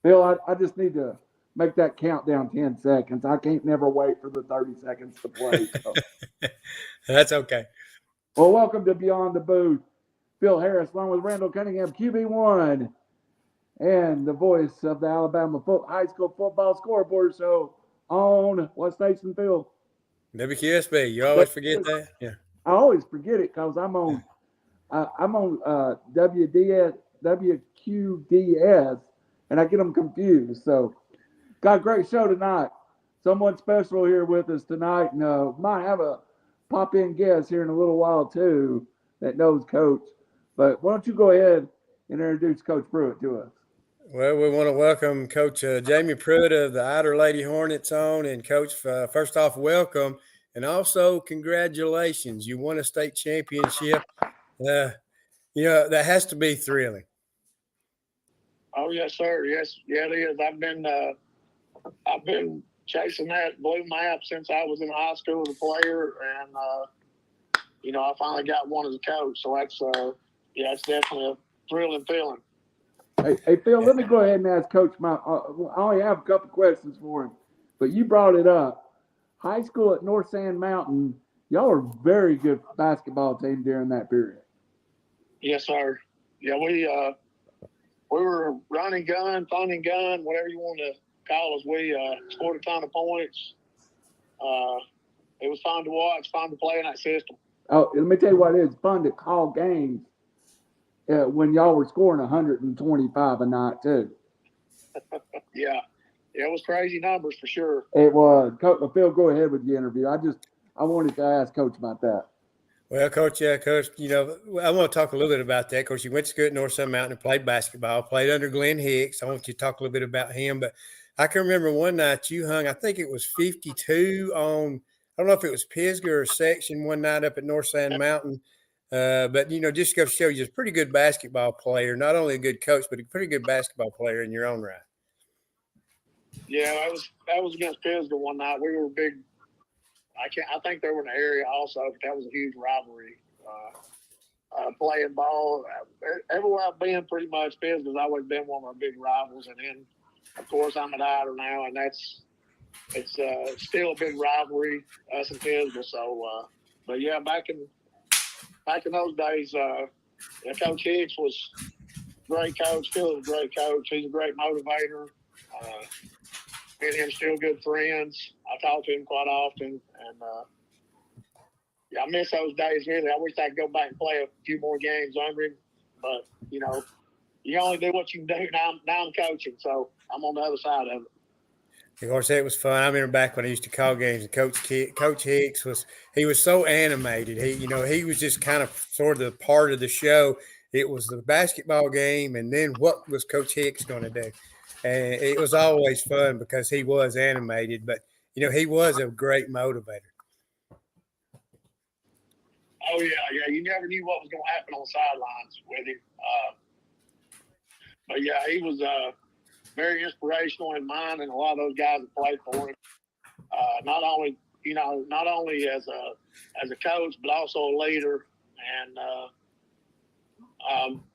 Phil, I just need to make that count down 10 seconds. I can't never wait for the 30 seconds to play. So. That's okay. Well, welcome to Beyond the Booth. Phil Harris, along with Randall Cunningham, QB1, and the voice of the Alabama High School Football Scoreboard Show on what station, Phil? WQSB. You always forget that? Yeah. I always forget it because I'm on WDS, WQDS, and I get them confused. So, got a great show tonight. Someone special here with us tonight, and might have a pop-in guest here in a little while too that knows Coach. But why don't you go ahead and introduce Coach Pruett to us? Well, we want to welcome Coach Jamie Pruett of the Ider Lady Hornets on. And, Coach, first off, welcome. And also, congratulations. You won a state championship. That has to be thrilling. Oh, yes, sir. Yes, yeah, it is. I've been chasing that blue map since I was in high school as a player. And, I finally got one as a coach. So it's definitely a thrilling feeling. Hey, Phil, let me go ahead and ask Coach I only have a couple questions for him, but you brought it up. High school at North Sand Mountain, y'all are a very good basketball team during that period. Yes, sir. Yeah, we were running gun, fun and gun, whatever you want to call us. We scored a ton of points. It was fun to watch, fun to play in that system. Oh, let me tell you what it is. Fun to call games. When y'all were scoring 125 a night too. Yeah, it was crazy numbers for sure. It was. Phil, go ahead with the interview. I wanted to ask Coach about that. Well, Coach, Coach, I want to talk a little bit about that. Of course, you went to school at North Sun Mountain and played basketball, played under Glenn Hicks. I want you to talk a little bit about him. But I can remember one night you hung, I think it was 52 on, I don't know if it was Pisgah or section one night up at North Sand Mountain. But, just to show you, a pretty good basketball player, not only a good coach, but a pretty good basketball player in your own right. Yeah, that was against Pisgah one night. We were big. I think they were in the area also, but that was a huge rivalry. Playing ball. Everywhere I've been, pretty much, Pisgah's always been one of our big rivals. And then, of course, I'm at Ider now, and it's still a big rivalry, us and Pisgah. So, but yeah, back in those days, Coach Hicks was a great coach. Phil was a great coach. He's a great motivator. Me and him still good friends. I talk to him quite often, and I miss those days really. I wish I could go back and play a few more games under him, but you only do what you can do. Now I'm coaching, so I'm on the other side of it. Of course, it was fun. I remember back when I used to call games, and Coach Hicks was so animated. He was just kind of sort of part of the show. It was the basketball game, and then what was Coach Hicks going to do? And it was always fun because he was animated, but he was a great motivator. Oh yeah. You never knew what was going to happen on the sidelines with him. But yeah, he was very inspirational in mine and a lot of those guys that played for him. Not only as a coach, but also a leader, and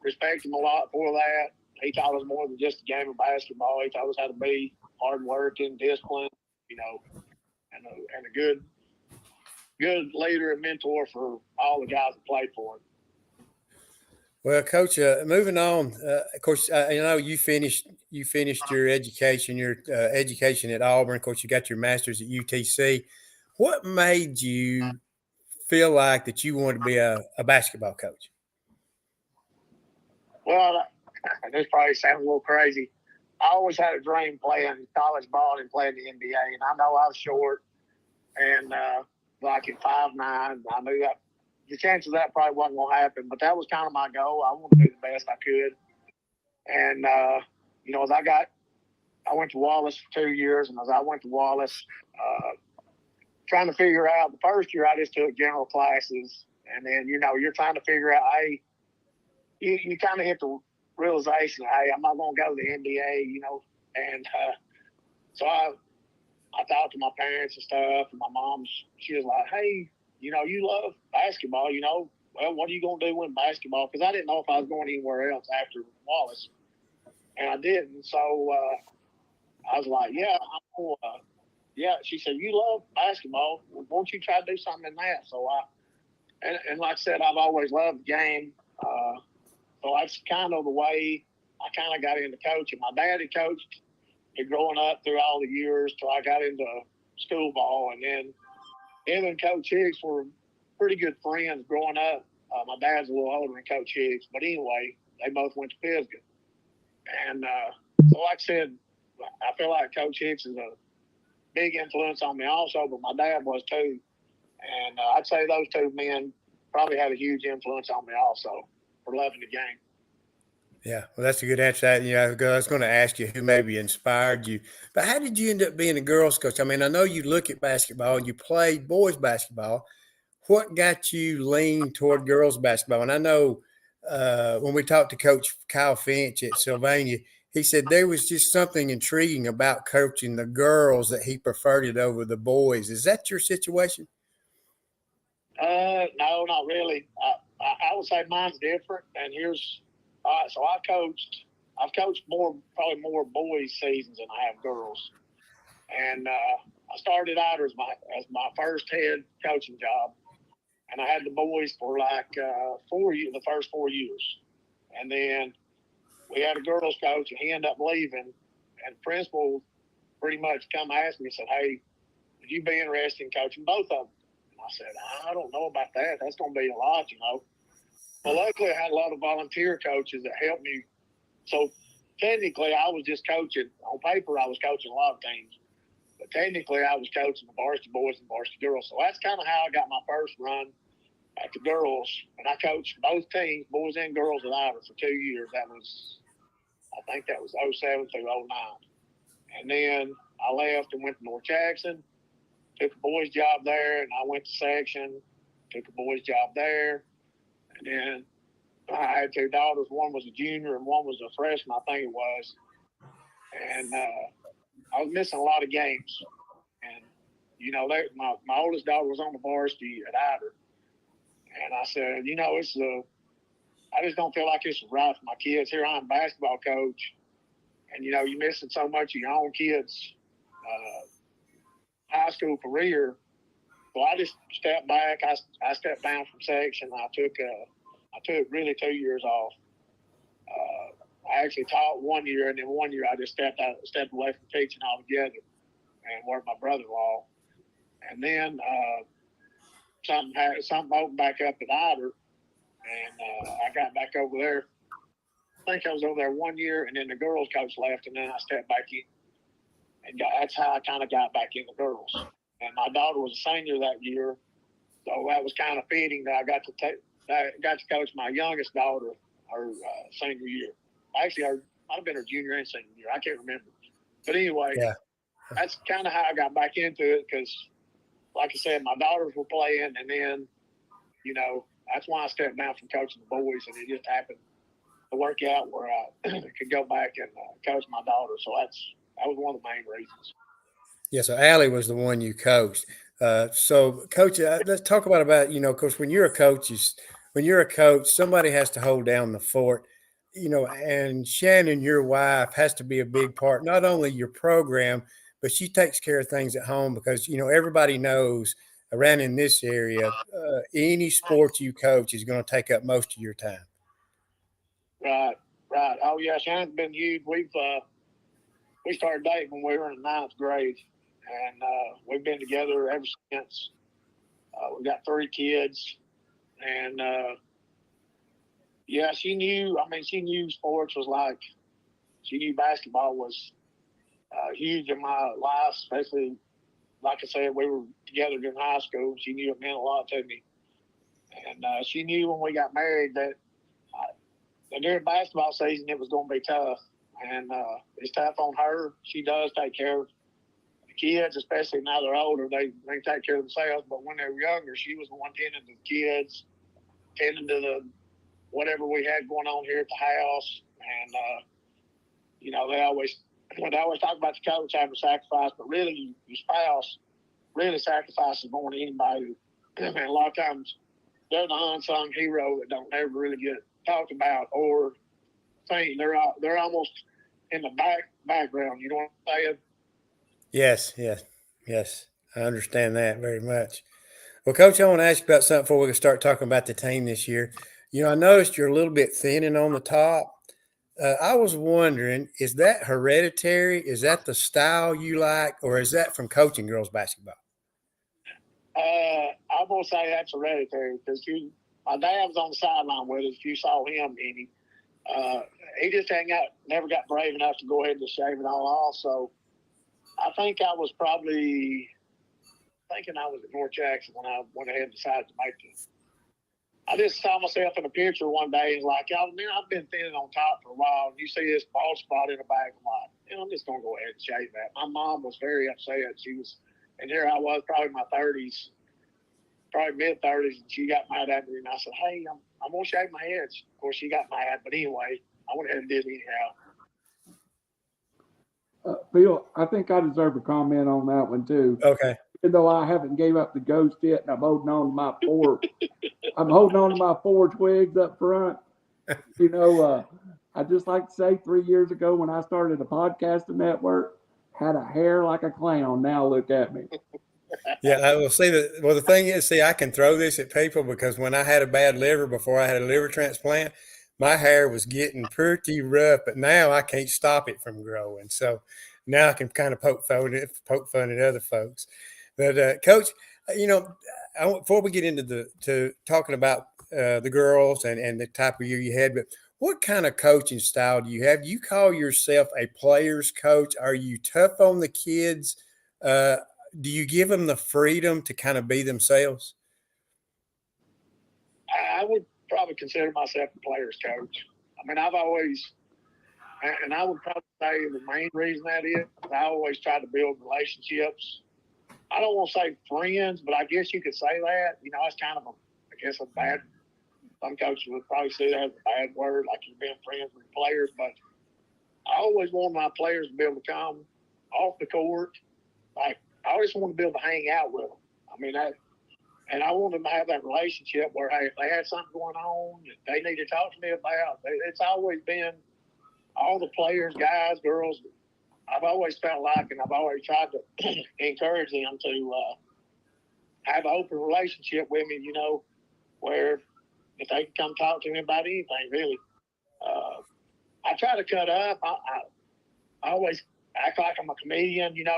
respect him a lot for that. He taught us more than just a game of basketball. He taught us how to be hardworking, disciplined, and a good leader and mentor for all the guys that played for him. Well, Coach, moving on. Of course, I know you finished your education, at Auburn. Of course, you got your master's at UTC. What made you feel like that you wanted to be a basketball coach? Well, this probably sounds a little crazy. I always had a dream playing college ball and playing the NBA, and I know I was short and like at 5'9", I knew that the chances of that probably wasn't going to happen, but that was kind of my goal. I wanted to do the best I could. And, as I went to Wallace for 2 years, and as I went to Wallace, trying to figure out, the first year I just took general classes, and then, you're trying to figure out, hey, you kind of hit the realization, hey, I'm not going to go to the NBA, and so I talked to my parents and stuff, and my mom, she was like, hey, you love basketball, well, what are you going to do in basketball? Because I didn't know if I was going anywhere else after Wallace. and I didn't. So I was like, yeah, I'm gonna, yeah. She said, you love basketball. Well, won't you try to do something in that? So and like I said, I've always loved the game. So that's kind of the way I kind of got into coaching. My dad had coached growing up through all the years till I got into school ball. And then him and Coach Hicks were pretty good friends growing up. My dad's a little older than Coach Hicks. But anyway, they both went to Pisgah. And so like I said, I feel like Coach Hicks is a big influence on me also, but my dad was too. And I'd say those two men probably had a huge influence on me also for loving the game. Yeah, well, that's a good answer. I was going to ask you who maybe inspired you, but how did you end up being a girls' coach? I mean, I know you look at basketball and you played boys' basketball. What got you lean toward girls' basketball? And I know when we talked to Coach Kyle Finch at Sylvania, he said there was just something intriguing about coaching the girls that he preferred it over the boys. Is that your situation? No, not really. I would say mine's different. And here's so I've coached probably more boys seasons than I have girls. And I started out as my first head coaching job, and I had the boys for like the first 4 years, and then we had a girls coach, and he ended up leaving, and the principal pretty much come ask me and said, "Hey, would you be interested in coaching both of them?" And I said, "I don't know about that. That's going to be a lot, you know." Well, luckily, I had a lot of volunteer coaches that helped me. So technically, I was just coaching. On paper, I was coaching a lot of teams. But technically, I was coaching the varsity boys and varsity girls. So that's kind of how I got my first run at the girls. And I coached both teams, boys and girls, at Ider for 2 years. I think that was 07 through 09. And then I left and went to North Jackson, took a boys' job there, and I went to section, took a boys' job there. And then I had 2 daughters. One was a junior and one was a freshman, I think it was. And I was missing a lot of games. And, you know, my oldest daughter was on the varsity at Ider. And I said, you know, I just don't feel like it's right for my kids. Here I'm a basketball coach. And, you know, you're missing so much of your own kids' high school career. So I just stepped back. I stepped down from section. I took really 2 years off. I actually taught 1 year, and then 1 year I just stepped away from teaching altogether and worked my brother-in-law. And then something opened back up at Ider, and I got back over there. I think I was over there 1 year, and then the girls coach left, and then I stepped back in. And that's how I kind of got back in the girls. And my daughter was a senior that year, so that was kind of fitting that I got to coach my youngest daughter her senior year. Actually, might have been her junior and senior year. I can't remember. But anyway, Yeah. That's kind of how I got back into it because, like I said, my daughters were playing, and then, you know, that's why I stepped down from coaching the boys, and it just happened to work out where I could go back and coach my daughter. So that was one of the main reasons. Yeah, so Allie was the one you coached. So, Coach, let's talk about Coach. When you're a coach, somebody has to hold down the fort. And Shannon, your wife, has to be a big part. Not only your program, but she takes care of things at home because everybody knows around in this area, any sport you coach is going to take up most of your time. Right. Oh yeah, Shannon's been huge. We started dating when we were in the 9th grade, and we've been together ever since. We've got 3 kids, and yeah, she knew sports was like, she knew basketball was huge in my life, especially, like I said, we were together in high school. She knew it meant a lot to me. And she knew when we got married that during basketball season it was going to be tough. And it's tough on her. She does take care of the kids, especially now they're older. They take care of themselves. But when they were younger, she was the one tending to the kids, tending to the whatever we had going on here at the house. And, they always talk about the coach having to sacrifice, but really your spouse really sacrifices more than anybody. And a lot of times they're the unsung hero that don't ever really get talked about or think they're almost in the background. You know what I'm saying? Yes. I understand that very much. Well, Coach, I want to ask you about something before we can start talking about the team this year. I noticed you're a little bit thinning on the top. I was wondering, is that hereditary? Is that the style you like, or is that from coaching girls basketball? I'm gonna say that's hereditary because my dad was on the sideline with us. If you saw him, he just never got brave enough to go ahead and shave it all off. So I think I was probably thinking I was at North Jackson when I went ahead and decided to make it. I just saw myself in a picture one day and like, y'all, man, I've been thinning on top for a while. And you see this bald spot in the back. I'm like, I'm just going to go ahead and shave that. My mom was very upset. And here I was, probably in my 30s, probably mid-30s, and she got mad at me. And I said, hey, I'm going to shave my head. Of course, she got mad. But anyway, I went ahead and did it anyhow. Phil, I think I deserve a comment on that one too. Okay. Even though I haven't gave up the ghost yet, and I'm holding on to my four twigs up front. I just like to say 3 years ago when I started a podcasting network, had a hair like a clown. Now look at me. Yeah, I will say that. Well, the thing is, I can throw this at people because when I had a bad liver before I had a liver transplant, my hair was getting pretty rough, but now I can't stop it from growing. So now I can kind of poke fun at other folks. But Coach, before we get into talking about the girls and the type of year you had, but what kind of coaching style do you have? Do you call yourself a player's coach? Are you tough on the kids? Do you give them the freedom to kind of be themselves? I would probably consider myself a player's coach. I mean, I've always, and I would probably say the main reason that is, I always try to build relationships. I don't want to say friends, but I guess you could say that. It's kind of a bad, some coaches would probably see that as a bad word, like you've been friends with players. But I always want my players to be able to come off the court. Like, I always want to be able to hang out with them. I mean, and I want them to have that relationship where, hey, if they had something going on that they need to talk to me about, it's always been all the players, guys, girls. I've always felt like, and I've always tried to encourage them to have an open relationship with me, where if they can come talk to me about anything, really. I try to cut up. I always act like I'm a comedian, and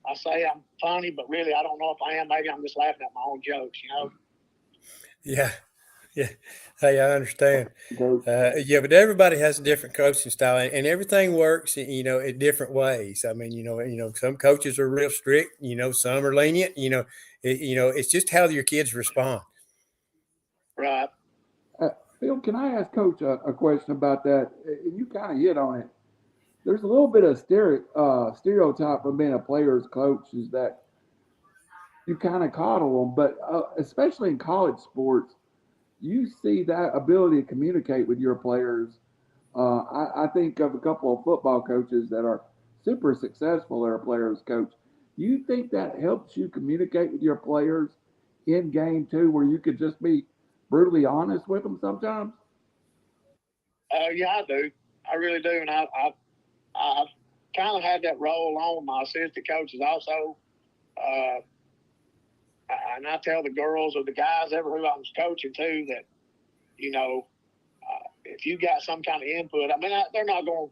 I say I'm funny, but really I don't know if I am. Maybe I'm just laughing at my own jokes, Yeah. Hey, I understand. But everybody has a different coaching style, and everything works, in different ways. I mean, some coaches are real strict. Some are lenient. It's just how your kids respond. Right. Phil, can I ask Coach a question about that? And you kind of hit on it. There's a little bit of stereotype from being a player's coach is that you kind of coddle them, but especially in college sports, you see that ability to communicate with your players. I think of a couple of football coaches that are super successful that are players coach. Do you think that helps you communicate with your players in game too, where you could just be brutally honest with them sometimes? Yeah, I do. I really do, and I've kind of had that role on my assistant coaches also. And I tell the girls or the guys ever who I was coaching too that, if you got some kind of input, I mean, they're not going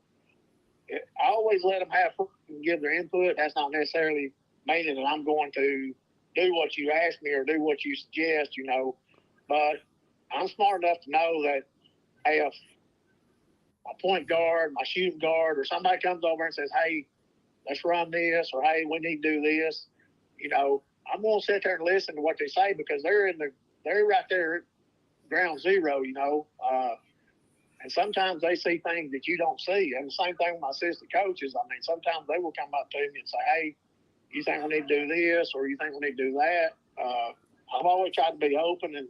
to, I always let them have and give their input. That's not necessarily meaning that I'm going to do what you ask me or do what you suggest, but I'm smart enough to know that, hey, if my point guard, my shooting guard, or somebody comes over and says, hey, let's run this, or hey, we need to do this, I'm going to sit there and listen to what they say because they're right there at ground zero, and sometimes they see things that you don't see. And the same thing with my assistant coaches. I mean, sometimes they will come up to me and say, hey, you think we need to do this or you think we need to do that? I've always tried to be open and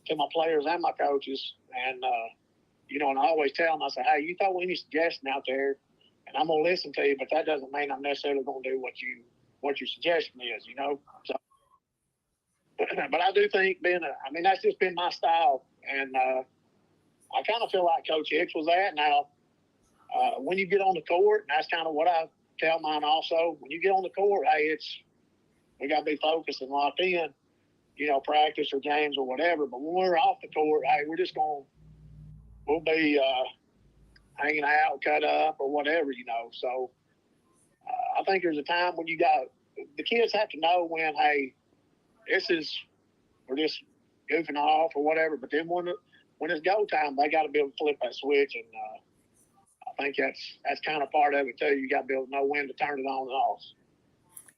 to my players and my coaches. And, and I always tell them, I say, hey, you throw any suggestion out there and I'm going to listen to you, but that doesn't mean I'm necessarily going to do what your suggestion is, So, but I do think that's just been my style. And I kind of feel like Coach Hicks was that. Now, when you get on the court, and that's kind of what I tell mine also, when you get on the court, hey, we got to be focused and locked in, practice or games or whatever. But when we're off the court, hey, we'll be hanging out, cut up or whatever, So I think there's a time when the kids have to know when, hey, we're just goofing off or whatever. But then when it's go time, they got to be able to flip that switch. And I think that's kind of part of it too. You got to be able to know when to turn it on and off.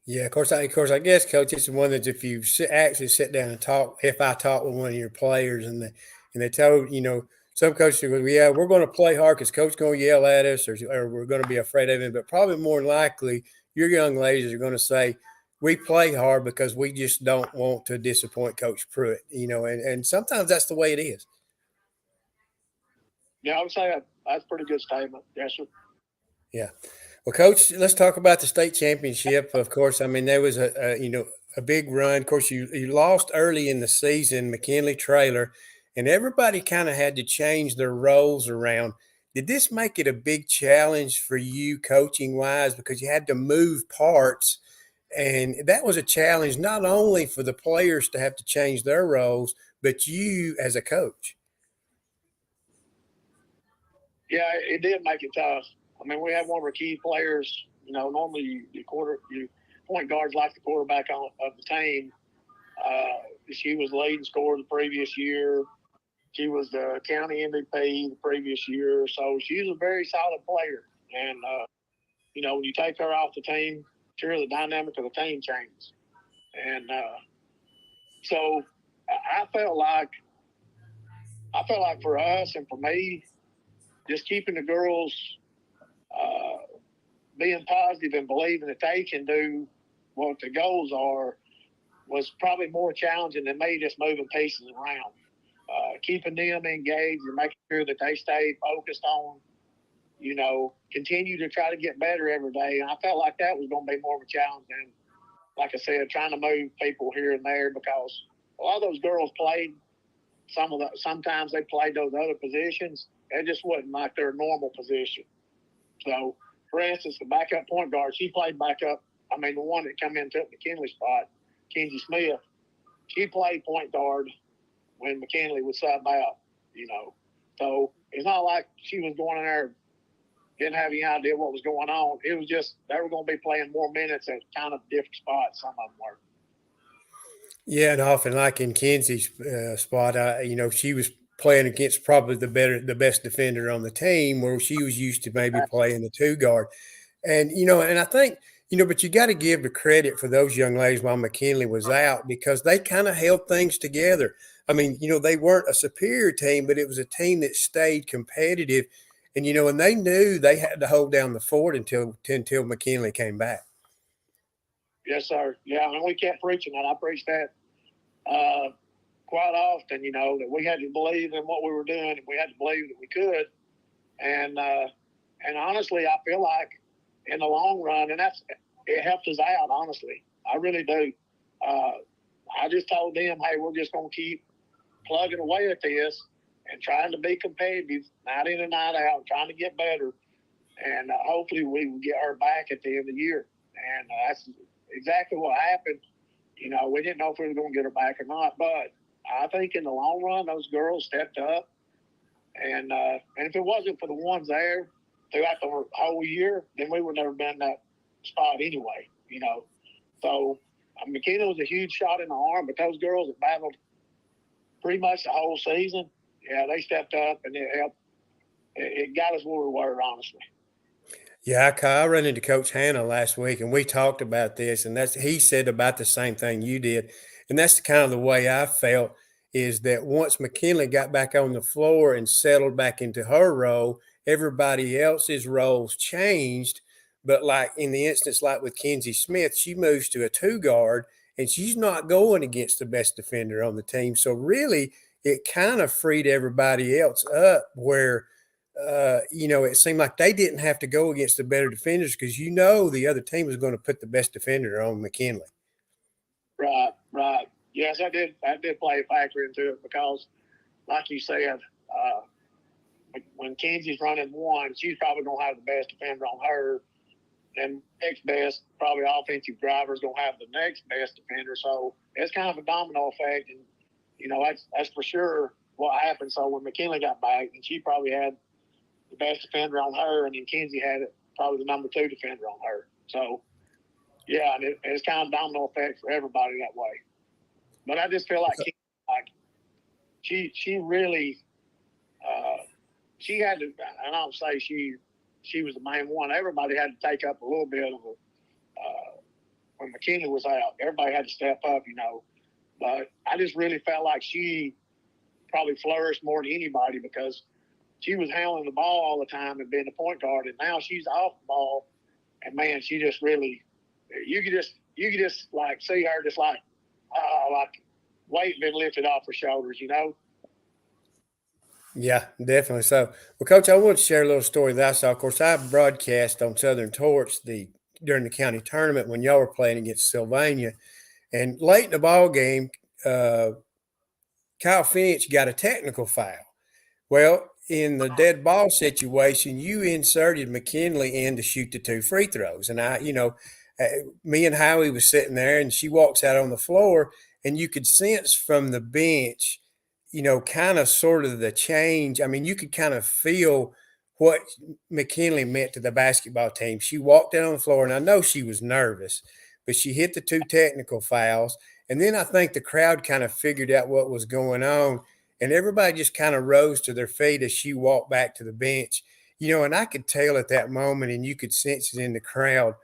Yeah, of course, I guess, Coach, it's one that if you actually sit down and talk, if I talk with one of your players and they told, some coaches go, yeah, we're going to play hard because Coach's going to yell at us or we're going to be afraid of him. But probably more than likely, your young ladies are going to say, we play hard because we just don't want to disappoint Coach Pruett, and sometimes that's the way it is. Yeah, I would say that's a pretty good statement. Yes, sir. Yeah. Well, Coach, let's talk about the state championship. Of course, I mean, there was a big run. Of course, you lost early in the season, McIntosh Traylor, and everybody kind of had to change their roles around. Did this make it a big challenge for you coaching-wise because you had to move parts? And that was a challenge not only for the players to have to change their roles, but you as a coach. Yeah, it did make it tough. I mean, we had one of our key players. Normally point guards like the quarterback of the team. She was leading scorer the previous year. She was the county MVP the previous year. So she's a very solid player. And, when you take her off the team, sure, the dynamic of the team changes. And so I felt like for us and for me, just keeping the girls being positive and believing that they can do what the goals are was probably more challenging than me just moving pieces around. Keeping them engaged and making sure that they stay focused on, continue to try to get better every day. And I felt like that was going to be more of a challenge than, like I said, trying to move people here and there because a lot of those girls played sometimes they played those other positions. It just wasn't like their normal position. So, for instance, the backup point guard, she played backup. I mean, the one that come in and took McKinley's spot, Kenzie Smith, she played point guard when McKinley was subbed out, So it's not like she was going in there, didn't have any idea what was going on. It was just they were going to be playing more minutes at kind of different spots. Some of them were. Yeah, and often like in Kenzie's spot, she was playing against probably the best defender on the team, where she was used to maybe playing the two guard, and and I think but you got to give the credit for those young ladies while McKinley was out because they kind of held things together. I mean, they weren't a superior team, but it was a team that stayed competitive, and and they knew they had to hold down the fort until McKinley came back. Yes, sir. Yeah, I mean, we kept preaching that. I preached that quite often, that we had to believe in what we were doing and we had to believe that we could. And honestly, I feel like in the long run, and it helped us out, honestly. I really do. I just told them, hey, we're just going to keep plugging away at this and trying to be competitive night in and night out, trying to get better. And hopefully we will get her back at the end of the year. And that's exactly what happened. We didn't know if we were going to get her back or not, but I think in the long run, those girls stepped up. And if it wasn't for the ones there throughout the whole year, then we would never been in that spot anyway, So McKenna was a huge shot in the arm, but those girls that battled pretty much the whole season, yeah, they stepped up and it helped. It got us where we were, honestly. Yeah, I ran into Coach Hannah last week, and we talked about this, and he said about the same thing you did, and that's kind of the way I felt is that once McKinley got back on the floor and settled back into her role, everybody else's roles changed. But like in the instance, like with Kenzie Smith, she moves to a two guard, and she's not going against the best defender on the team. So really, it kind of freed everybody else up where – it seemed like they didn't have to go against the better defenders because the other team was going to put the best defender on McKinley. Right. Yes, I did play a factor into it because, like you said, when Kenzie's running one, she's probably going to have the best defender on her. And next best, probably offensive driver, is going to have the next best defender. So it's kind of a domino effect. And, you know, that's for sure what happened. So when McKinley got back, and she probably had the best defender on her, and then Kenzie had probably the number 2 defender on her. So, yeah, and it's kind of domino effect for everybody that way. But I just feel like she really she had to. I don't say she was the main one. Everybody had to take up a little bit of it. When McKinley was out, everybody had to step up, you know. But I just really felt like she probably flourished more than anybody because she was handling the ball all the time and being the point guard, and now she's off the ball. And man, she just really, you could just like see her just like weight been lifted off her shoulders, you know. Yeah, definitely. So, well, Coach, I want to share a little story that I saw. Of course, I broadcast on Southern Torch during the county tournament when y'all were playing against Sylvania, and late in the ball game, Kyle Finch got a technical foul. Well, in the dead ball situation, you inserted McKinley in to shoot the 2 free throws, and me and Howie was sitting there, and she walks out on the floor, and you could sense from the bench, you know, kind of sort of the change. I mean, you could kind of feel what McKinley meant to the basketball team. She walked out on the floor, and I know she was nervous, but she hit the 2 technical fouls, and then I think the crowd kind of figured out what was going on. And everybody just kind of rose to their feet as she walked back to the bench. You know, and I could tell at that moment, and you could sense it in the crowd,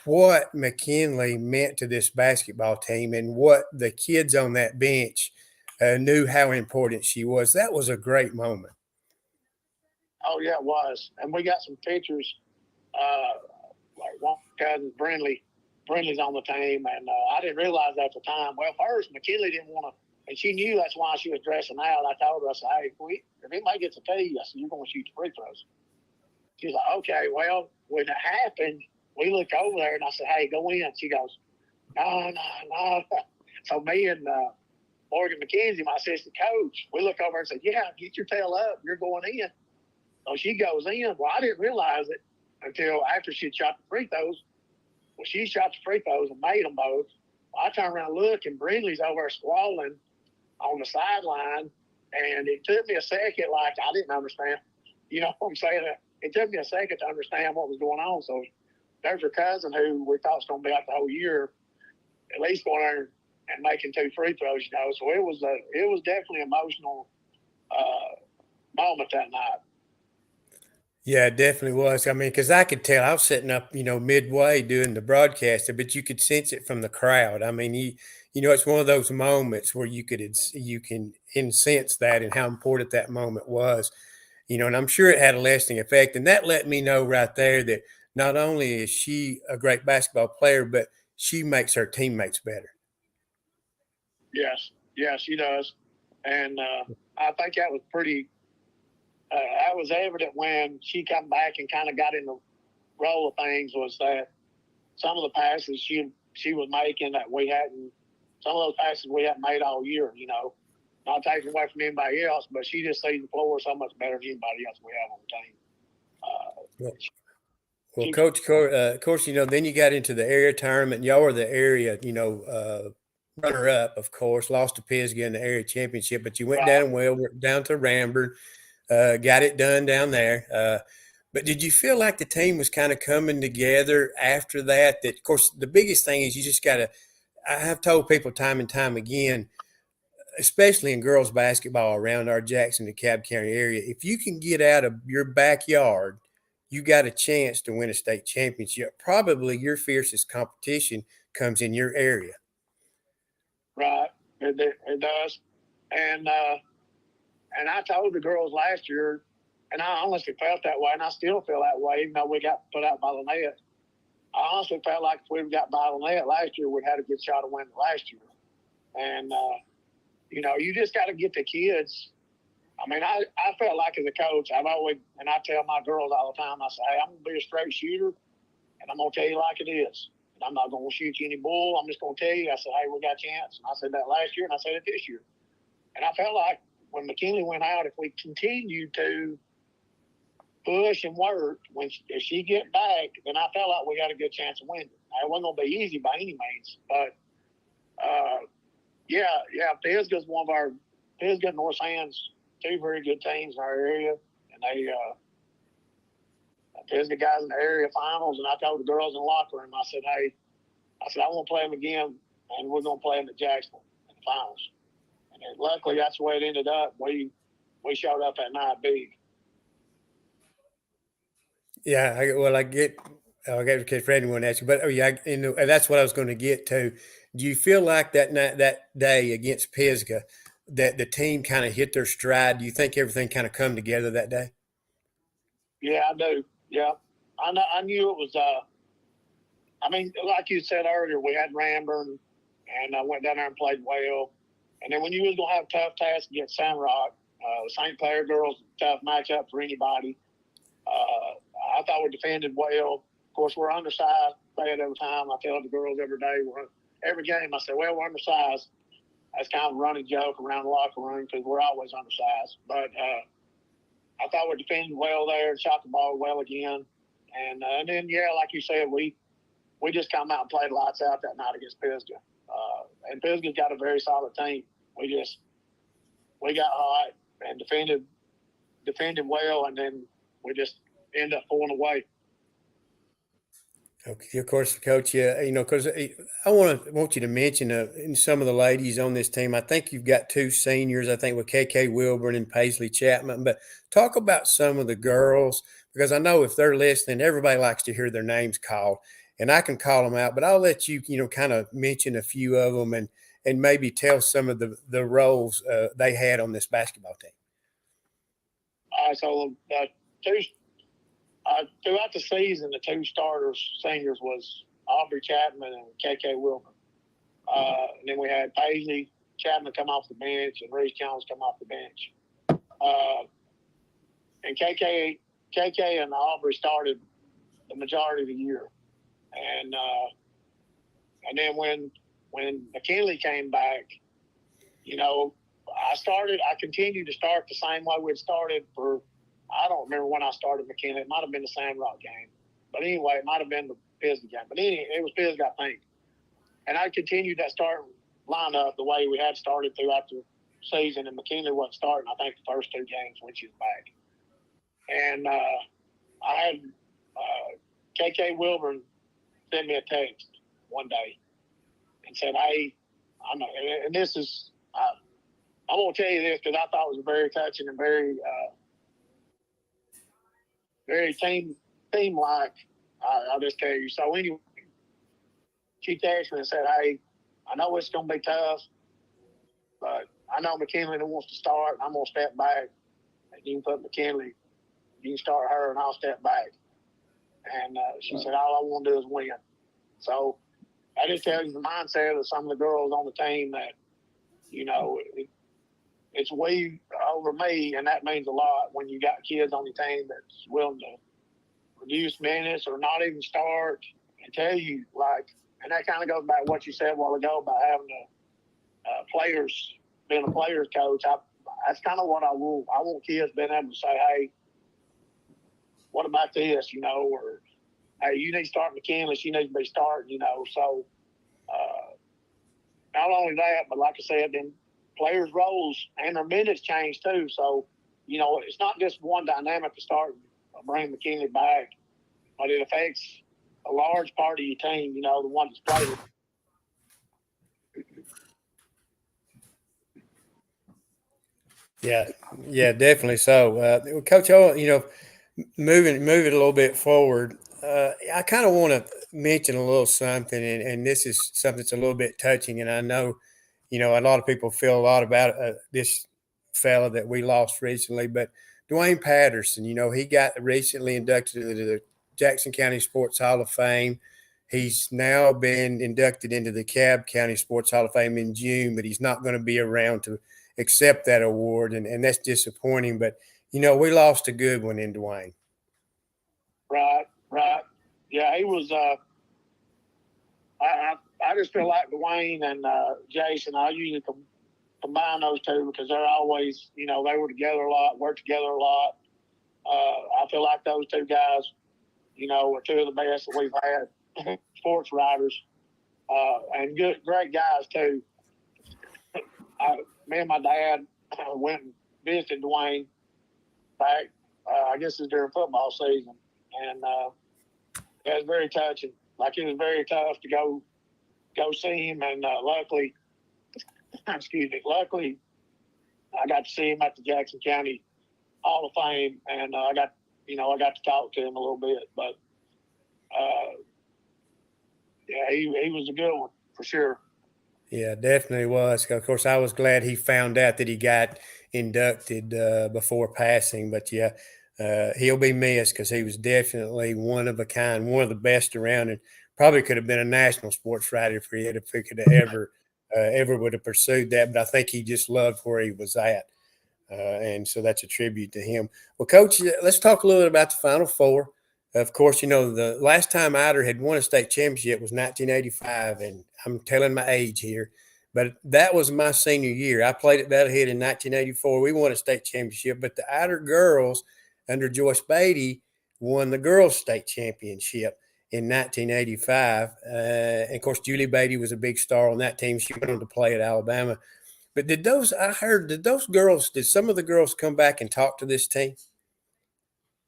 what McKinley meant to this basketball team and what the kids on that bench knew how important she was. That was a great moment. Oh, yeah, it was. And we got some pictures. Like one cousin, Brindley's on the team, and I didn't realize at the time. Well, first, McKinley didn't want to. And she knew that's why she was dressing out. I told her, I said, hey, if anybody gets a tee, I said, you're going to shoot the free throws. She's like, okay. Well, when it happened, we looked over there, and I said, hey, go in. She goes, no. So me and Morgan McKenzie, my assistant coach, we look over and said, yeah, get your tail up. You're going in. So she goes in. Well, I didn't realize it until after she had shot the free throws. Well, she shot the free throws and made them both. I turn around and look, and Brindley's over there squalling on the sideline, and it took me a second, like I didn't understand. You know what I'm saying? It took me a second to understand what was going on. So there's her cousin who we thought was going to be out the whole year, at least going there and making 2 free throws, you know. So it was definitely an emotional moment that night. Yeah, it definitely was. I mean, because I could tell I was sitting up, you know, midway doing the broadcasting, but you could sense it from the crowd. I mean, you know, it's one of those moments where you can sense that and how important that moment was, you know, and I'm sure it had a lasting effect. And that let me know right there that not only is she a great basketball player, but she makes her teammates better. Yes, she does. And I think that was that was evident when she come back and kind of got in the roll of things, was that some of the passes she was making that some of those passes we hadn't made all year, you know, not taking away from anybody else, but she just sees the floor so much better than anybody else we have on the team. Well, Coach, of course, you know, then you got into the area tournament. Y'all were the area, you know, runner-up, of course, lost to Pisgah in the area championship, but you went down to Ramburn, got it done down there. But did you feel like the team was kind of coming together after that? That, of course, the biggest thing is you just got to – I have told people time and time again, especially in girls basketball around our Jackson and DeKalb County area, if you can get out of your backyard, you got a chance to win a state championship. Probably your fiercest competition comes in your area. Right. It does. And I told the girls last year, and I honestly felt that way, and I still feel that way, even though we got put out by the net. I honestly felt like if we got by the net last year, we'd had a good shot of winning last year. And, you know, you just got to get the kids. I mean, I felt like as a coach, I've always, and I tell my girls all the time, I say, hey, I'm going to be a straight shooter, and I'm going to tell you like it is. And I'm not going to shoot you any bull. I'm just going to tell you. I said, hey, we got a chance. And I said that last year, and I said it this year. And I felt like when McKinley went out, if we continued to push and work. If she get back, then I felt like we had a good chance of winning. It wasn't gonna be easy by any means, but Pisgah's Pisgah and North Sands, two very good teams in our area, and they Pisgah guys in the area finals. And I told the girls in the locker room, I said, I want to play them again, and we're gonna play them at Jacksonville in the finals. And luckily, that's the way it ended up. We showed up that night big. Yeah, I get okay for anyone to ask you, but that's what I was going to get to. Do you feel like that night, that day against Pisgah, that the team kind of hit their stride? Do you think everything kind of come together that day? Yeah, I do. Yeah, I knew it was. Like you said earlier, we had Ramburn, and I went down there and played well. And then when you was gonna have a tough task against Sandrock, St. Clair girls, tough matchup for anybody. I thought we defended well. Of course, we're undersized. Say it every time. I tell the girls every day, every game. I say, well, we're undersized. That's kind of a running joke around the locker room because we're always undersized. But I thought we defended well there, shot the ball well again, and then like you said, we just come out and played lights out that night against Pisgah. And Pisgah's got a very solid team. We got hot and defended well, and then we just end up pulling away. Okay, of course, Coach. Because I want you to mention some of the ladies on this team. I think you've got two seniors. I think with K.K. Wilborn and Paisley Chapman. But talk about some of the girls, because I know if they're listening, everybody likes to hear their names called, and I can call them out. But I'll let you, kind of mention a few of them and maybe tell some of the roles they had on this basketball team. All right, so throughout the season, the two seniors was Aubree Chapman and K.K. Wilborn. And then we had Paisley Chapman come off the bench and Reese Jones come off the bench. And KK and Aubree started the majority of the year. And then when McKinley came back, I continued to start the same way we'd started for, I don't remember when I started McKinley. It might have been the Sandrock game. But anyway, it might have been the Pisgah game. But anyway, it was Pisgah, I think. And I continued that starting lineup the way we had started throughout the season. And McKinley wasn't starting, I think, the first two games when she was back. And I had K.K. Wilborn sent me a text one day and said, hey, I know, and this is, I'm going to tell you this because I thought it was very touching and very team-like. I'll just tell you. So anyway, she texted me and said, hey, I know it's going to be tough, but I know McKinley wants to start. I'm going to step back. And you can put McKinley, you can start her, and I'll step back. And she said, all I want to do is win. So I just tell you the mindset of some of the girls on the team that, it's we over me, and that means a lot when you got kids on your team that's willing to reduce minutes or not even start and tell you, and that kind of goes back to what you said a while ago about having being a player's coach. That's kind of what I want. I want kids being able to say, hey, what about this, or hey, you need to start McKinley, she needs to be starting, So not only that, but like I said, then players' roles and their minutes change too. So, it's not just one dynamic to start bring McKinley back, but it affects a large part of your team, the one that's playing. Yeah, definitely so. Coach, moving it a little bit forward, I kind of want to mention a little something, and this is something that's a little bit touching, and I know, a lot of people feel a lot about this fella that we lost recently, but Dwayne Patterson, he got recently inducted into the Jackson County Sports Hall of Fame. He's now been inducted into the Cobb County Sports Hall of Fame in June, but he's not going to be around to accept that award, and that's disappointing. But, we lost a good one in Dwayne. Right. Yeah, he was I just feel like Dwayne and Jason, I usually combine those two because they're always, they were together a lot, worked together a lot. I feel like those two guys, you know, are two of the best that we've had sports writers, and great guys too. Me and my dad went and visited Dwayne back, I guess it's during football season, and it was very touching. Like, it was very tough to go see him, and luckily, luckily, I got to see him at the Jackson County Hall of Fame, and I got to talk to him a little bit. But yeah, he was a good one for sure. Yeah, definitely was. Of course, I was glad he found out that he got inducted before passing. But yeah, he'll be missed because he was definitely one of a kind, one of the best around, and probably could have been a national sports writer if he could have ever would have pursued that. But I think he just loved where he was at. And so that's a tribute to him. Well, Coach, let's talk a little bit about the Final Four. Of course, you know, the last time Ider had won a state championship was 1985, and I'm telling my age here, but that was my senior year. I played at Belhead in 1984. We won a state championship, but the Ider girls under Joyce Beatty won the girls' state championship in 1985. And, of course, Julie Beatty was a big star on that team. She went on to play at Alabama. But did some of the girls come back and talk to this team?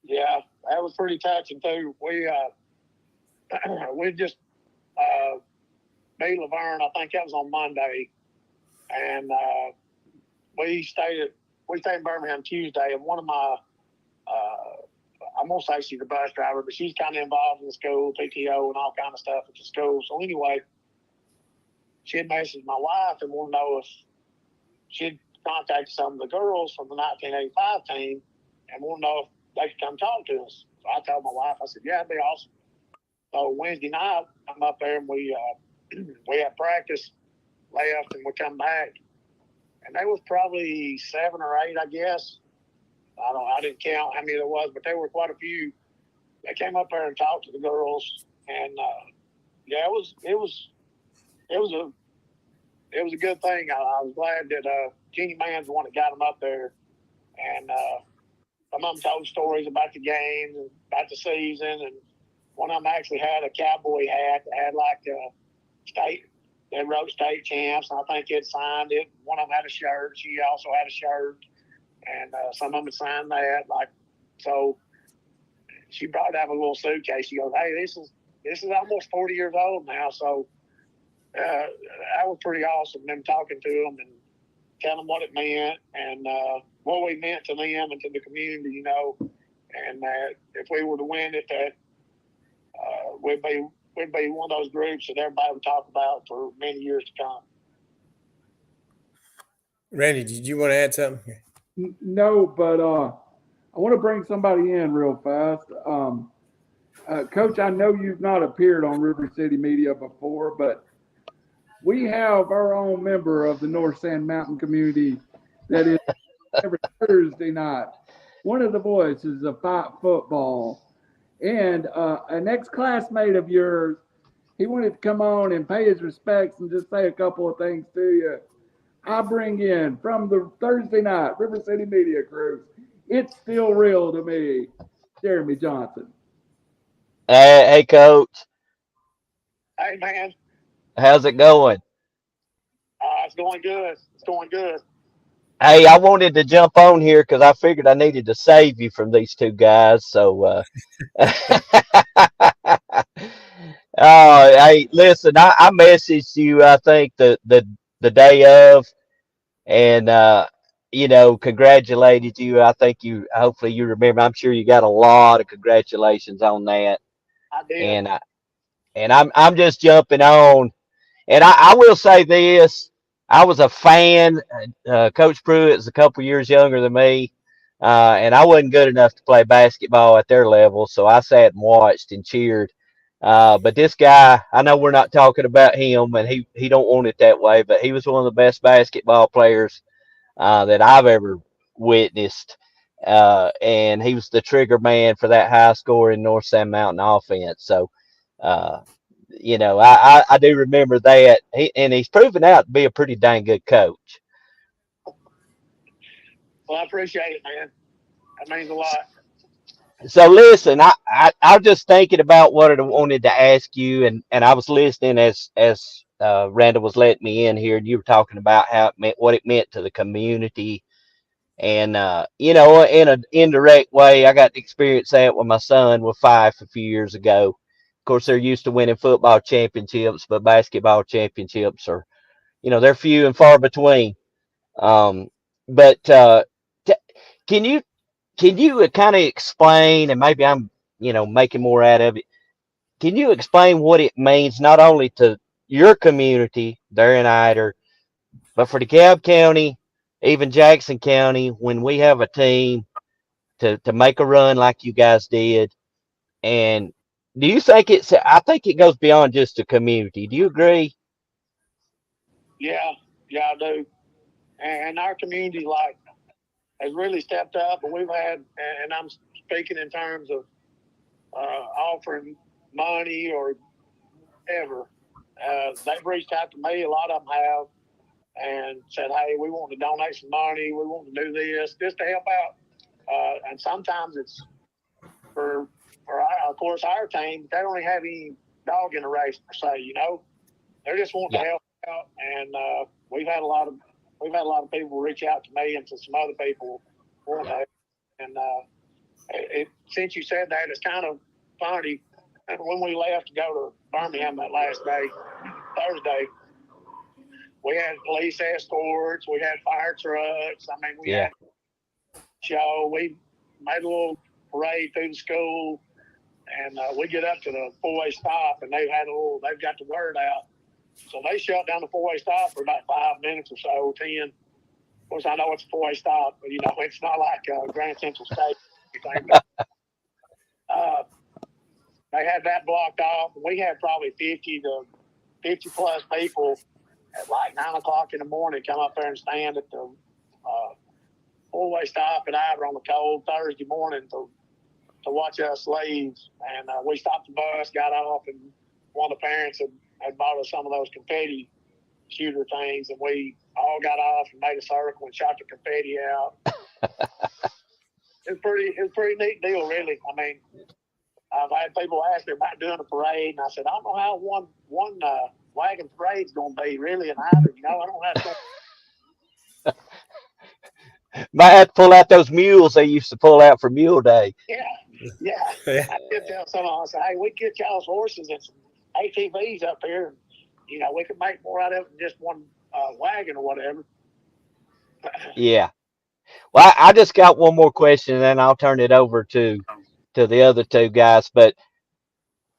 Yeah, that was pretty touching too. We just beat Luverne. I think that was on Monday, and we stayed in Birmingham Tuesday. And one of my I'm gonna say she's the bus driver, but she's kind of involved in the school, PTO, and all kind of stuff at the school. So anyway, she had messaged my wife and wanted to know if she'd contacted some of the girls from the 1985 team and wanted to know if they could come talk to us. So I told my wife, I said, yeah, it'd be awesome. So Wednesday night, I'm up there and we had practice, left, and we come back. And there was probably 7 or 8, I guess. I didn't count how many there was, but there were quite a few. They came up there and talked to the girls, and yeah, it was a good thing. I was glad that Jeannie Mann's the one that got them up there, and some of them told stories about the games and about the season, and one of them actually had a cowboy hat that had like state. They wrote state champs, and I think it signed it. One of them had a shirt. She also had a shirt, and some of them had signed that. Like, so she brought out a little suitcase. She goes, "Hey, this is almost 40 years old now." So that was pretty awesome. Them talking to them and telling them what it meant and what we meant to them and to the community, you know. And that if we were to win it, that we'd be one of those groups that everybody would talk about for many years to come. Randy, did you want to add something? No, but I want to bring somebody in real fast. Coach, I know you've not appeared on River-City-Media before, but we have our own member of the North Sand Mountain community that is every Thursday night. One of the voices of Fight Football. And an ex-classmate of yours, he wanted to come on and pay his respects and just say a couple of things to you. I bring in from the Thursday night River-City-Media crew, it's still real to me, Jeremy Johnson. Hey, Coach. Hey, man. How's it going? It's going good. It's going good. Hey, I wanted to jump on here because I figured I needed to save you from these two guys. So, hey, listen, I messaged you, I think, the day of, and, congratulated you. I think hopefully you remember. I'm sure you got a lot of congratulations on that. I did. And I'm just jumping on. And I will say this. I was a fan. Coach Pruett is a couple years younger than me. And I wasn't good enough to play basketball at their level. So I sat and watched and cheered. But this guy, I know we're not talking about him, and he don't want it that way, but he was one of the best basketball players that I've ever witnessed. And he was the trigger man for that high score in North Sand Mountain offense. So, I do remember that. He's proven out to be a pretty dang good coach. Well, I appreciate it, man. That means a lot. So listen, I was just thinking about what I wanted to ask you, and I was listening as Randall was letting me in here, and you were talking about how it meant, what it meant to the community, and you know, in an indirect way, I got to experience that with my son with Fife a few years ago. Of course, they're used to winning football championships, but basketball championships are, you know, they're few and far between. Um, but t- can you kind of explain, and maybe I'm, you know, making more out of it. Can you explain what it means not only to your community there in Ider, but for DeKalb County, even Jackson County, when we have a team to make a run like you guys did? And do you think I think it goes beyond just the community. Do you agree? Yeah, yeah, I do. And our community, like, has really stepped up. But we've had, and I'm speaking in terms of offering money or ever. They've reached out to me. A lot of them have, and said, "Hey, we want to donate some money. We want to do this just to help out." And sometimes it's for our, of course, our team. They don't have any dog in the race per se. You know, they just want to Yeah. help out. And we've had a lot of people reach out to me and to some other people want to help. And since you said that, it's kind of funny. And when we left to go to Birmingham that last day, Thursday, we had police escorts, we had fire trucks. I mean, we Yeah. had show. We made a little parade through the school, and we get up to the four-way stop, and they've got the word out. So they shut down the four-way stop for about 5 minutes or so, 10. Of course, I know it's a four-way stop, but, you know, it's not like Grand Central State or anything. But, they had that blocked off. We had probably 50 plus people at like 9 o'clock in the morning come up there and stand at the four-way stop at Ider on a cold Thursday morning to watch us leave. And we stopped the bus, got off, and one of the parents had bought us some of those confetti shooter things, and we all got off and made a circle and shot the confetti out. It was a pretty neat deal, really. I mean, I've had people ask me about doing a parade, and I said, I don't know how one wagon parade's going to be, really, in Ider. You know, I don't know how it's going to. Might have to pull out those mules they used to pull out for Mule Day. Yeah. Yeah. I did tell someone, I said, hey, we get y'all's horses and some ATVs up here, and, you know, we could make more out of it than just one wagon or whatever. Yeah. Well, I just got one more question, and then I'll turn it over to the other two guys. But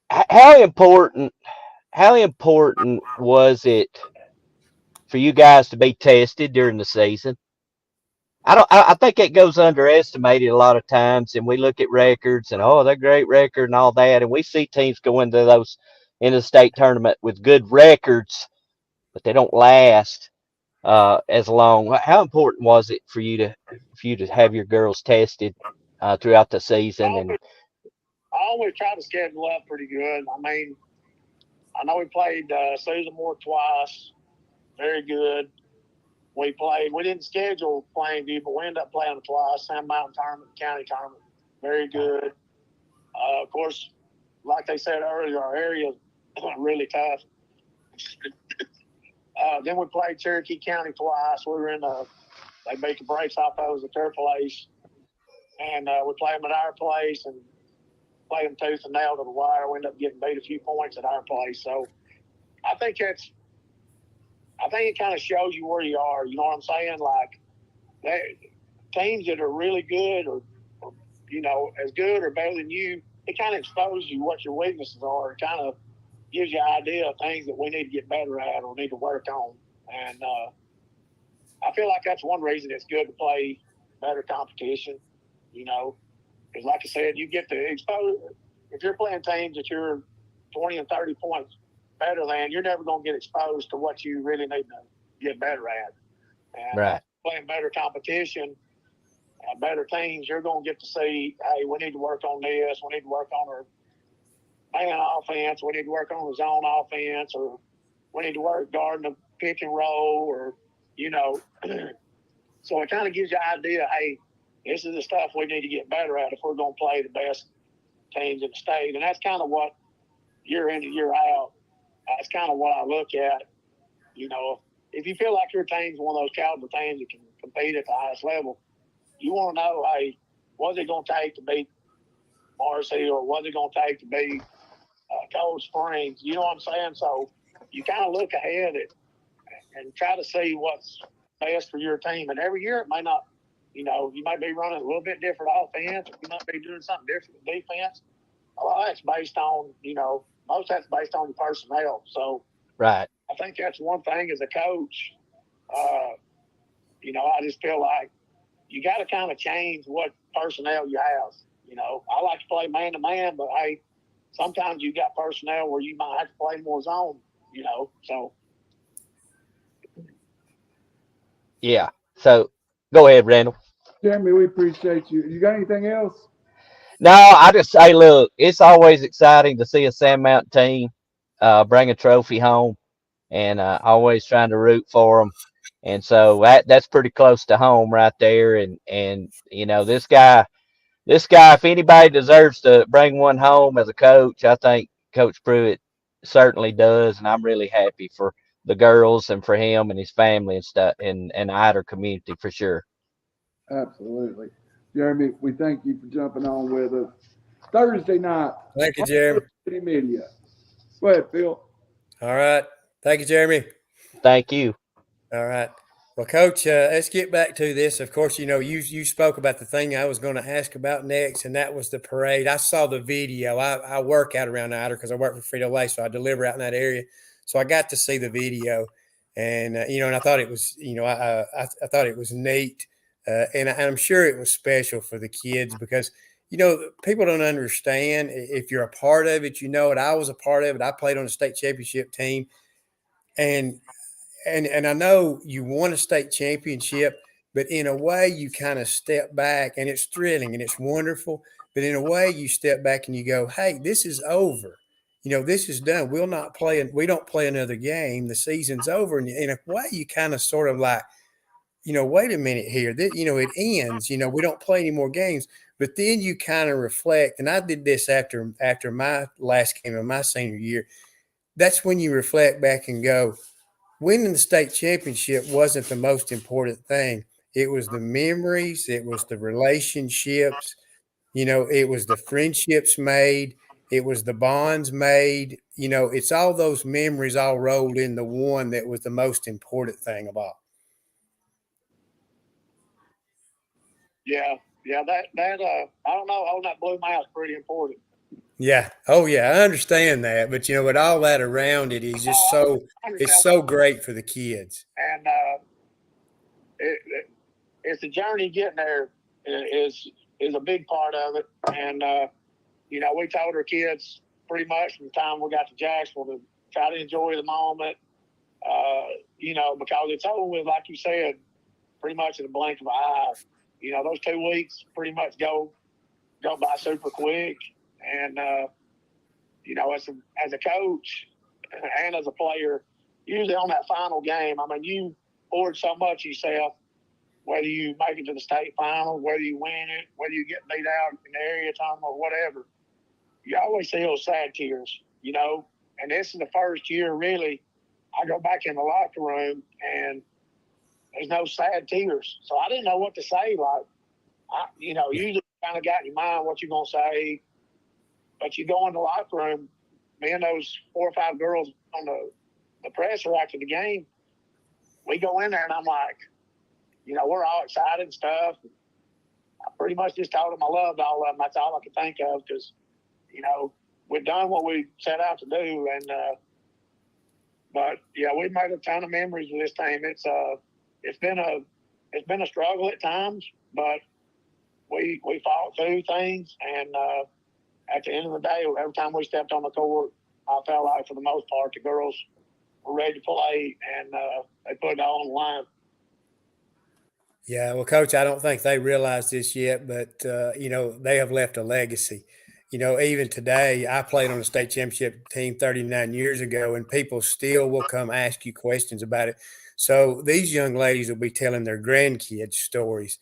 how important was it for you guys to be tested during the season? I think it goes underestimated a lot of times, and we look at records and, oh, they're great record and all that, and we see teams go into the state tournament with good records, but they don't last as long. How important was it for you to have your girls tested throughout the season? And I always try to schedule up pretty good. I mean, I know we played Susan Moore twice, very good. We didn't schedule Plainview, but we ended up playing them twice, Sam Mountain Tournament, County Tournament, very good. Of course, like they said earlier, our area is really tough. Then we played Cherokee County twice. We were they beat the brakes off those at their place. And we played them at our place and played them tooth and nail to the wire. We ended up getting beat a few points at our place. So I think it kind of shows you where you are. You know what I'm saying? Like, teams that are really good or, you know, as good or better than you, it kind of exposes you what your weaknesses are. It kind of gives you an idea of things that we need to get better at or need to work on. And I feel like that's one reason it's good to play better competition, you know, because like I said, you get to expose. If you're playing teams that you're 20 and 30 points better than, you're never going to get exposed to what you really need to get better at. And right, playing better competition, better teams, you're going to get to see, hey, we need to work on this. We need to work on our man offense. We need to work on the zone offense, or we need to work guarding the pick and roll, or, you know. So it kind of gives you an idea, hey, this is the stuff we need to get better at if we're going to play the best teams in the state. And that's kind of what year in and year out, that's kind of what I look at. You know, if you feel like your team's one of those caliber teams that can compete at the highest level, you want to know, hey, what's it going to take to beat Marcy, or what's it going to take to beat Cold Springs? You know what I'm saying? So you kind of look ahead and try to see what's best for your team. And every year it may not, you know, you might be running a little bit different offense, or you might be doing something different with defense. A lot of that's based on, you know, most of that's based on your personnel. So Right. I think that's one thing as a coach. You know, I just feel like you got to kind of change what personnel you have. You know, I like to play man to man, but hey, sometimes you got personnel where you might have to play more zone. You know, so Yeah. So go ahead, Randall. Jeremy, we appreciate you. You got anything else? No, I just say, look, it's always exciting to see a Sand Mountain team bring a trophy home, and always trying to root for them. And so that's pretty close to home right there. And you know, this guy, if anybody deserves to bring one home as a coach, I think Coach Pruett certainly does. And I'm really happy for the girls and for him and his family and stuff, and the Ider community for sure. Absolutely. Jeremy, we thank you for jumping on with us. Thursday night, Thank you, Jeremy. Media. Go ahead, Phil. All right. Thank you, Jeremy. Thank you. All right. Well, Coach, let's get back to this. Of course, you know, you spoke about the thing I was going to ask about next, and that was the parade. I saw the video. I work out around Ider because I work for Frito-Lay, so I deliver out in that area. So I got to see the video, and you know, and I thought it was, you know, I thought it was neat, and I'm sure it was special for the kids because, you know, people don't understand. If you're a part of it, you know it. I was a part of it. I played on the state championship team, and I know you won a state championship, but in a way you kind of step back, and it's thrilling and it's wonderful. But in a way you step back and you go, hey, this is over. You know, this is done. We don't play another game. The season's over. And in a way you kind of sort of like, you know, wait a minute here. You know, it ends. You know, we don't play any more games. But then you kind of reflect, and I did this after my last game of my senior year. That's when you reflect back and go, winning the state championship wasn't the most important thing. It was the memories. It was the relationships. You know, it was the friendships made. It was the bonds made. You know, it's all those memories all rolled into one that was the most important thing of all. yeah, that I don't know, holding that blue mouth is pretty important. Yeah. Oh, yeah. I understand that. But, you know, with all that around it is just it's so great for the kids. And it's the journey getting there is a big part of it. And you know, we told our kids pretty much from the time we got to Jacksonville to try to enjoy the moment. You know, because it's over with, like you said, pretty much in the blink of an eye. You know, those 2 weeks pretty much go by super quick. And you know, as a coach and as a player, usually on that final game, I mean, you poured so much yourself, whether you make it to the state final, whether you win it, whether you get beat out in the area time or whatever, you always see those sad tears, you know. And this is the first year, really, I go back in the locker room and there's no sad tears. So I didn't know what to say. Like, you know, usually kind of got in your mind what you're going to say, but you go in the locker room, me and those 4 or 5 girls on the presser after the game, we go in there and I'm like, you know, we're all excited and stuff. I pretty much just told them I loved all of them. That's all I could think of because, you know, we've done what we set out to do. And, but yeah, we've made a ton of memories with this team. It's been a struggle at times, but we fought through things. And at the end of the day, every time we stepped on the court, I felt like for the most part, the girls were ready to play and they put it all on the line. Yeah, well, Coach, I don't think they realize this yet, but, you know, they have left a legacy. You know, even today, I played on the state championship team 39 years ago, and people still will come ask you questions about it. So these young ladies will be telling their grandkids stories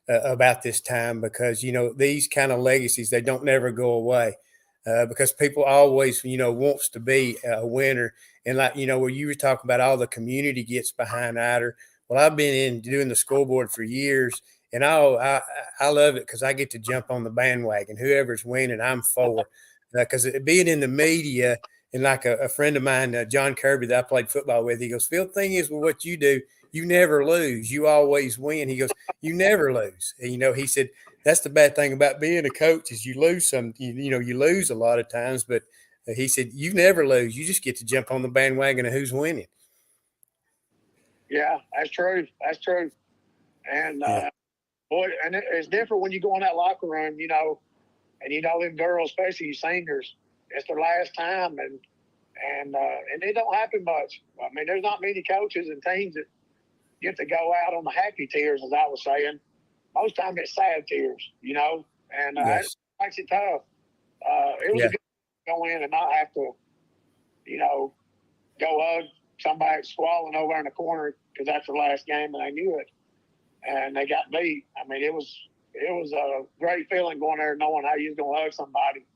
about this time because, these kind of legacies, they don't never go away because people always, wants to be a winner. And like, where you were talking about all the community gets behind Ider. Well, I've been in doing the scoreboard for years, and I love it because I get to jump on the bandwagon. Whoever's winning, I'm for. Because being in the media, and like a friend of mine, John Kirby, that I played football with, he goes, Phil, the thing is with what you do, you never lose. You always win. He goes, you never lose. And, he said, that's the bad thing about being a coach is you lose some, you lose a lot of times, but he said, you never lose. You just get to jump on the bandwagon of who's winning. Yeah, that's true. That's true. And, boy, and it's different when you go in that locker room, and them girls, especially you seniors, it's their last time, and it don't happen much. I mean, there's not many coaches and teams that get to go out on the happy tears, as I was saying. Most time it's sad tears, and Yes. it makes it tough. It was a good to go in and not have to, go hug somebody squalling over in the corner because that's their last game and they knew it, and they got beat. I mean, it was a great feeling going there knowing how you was going to hug somebody,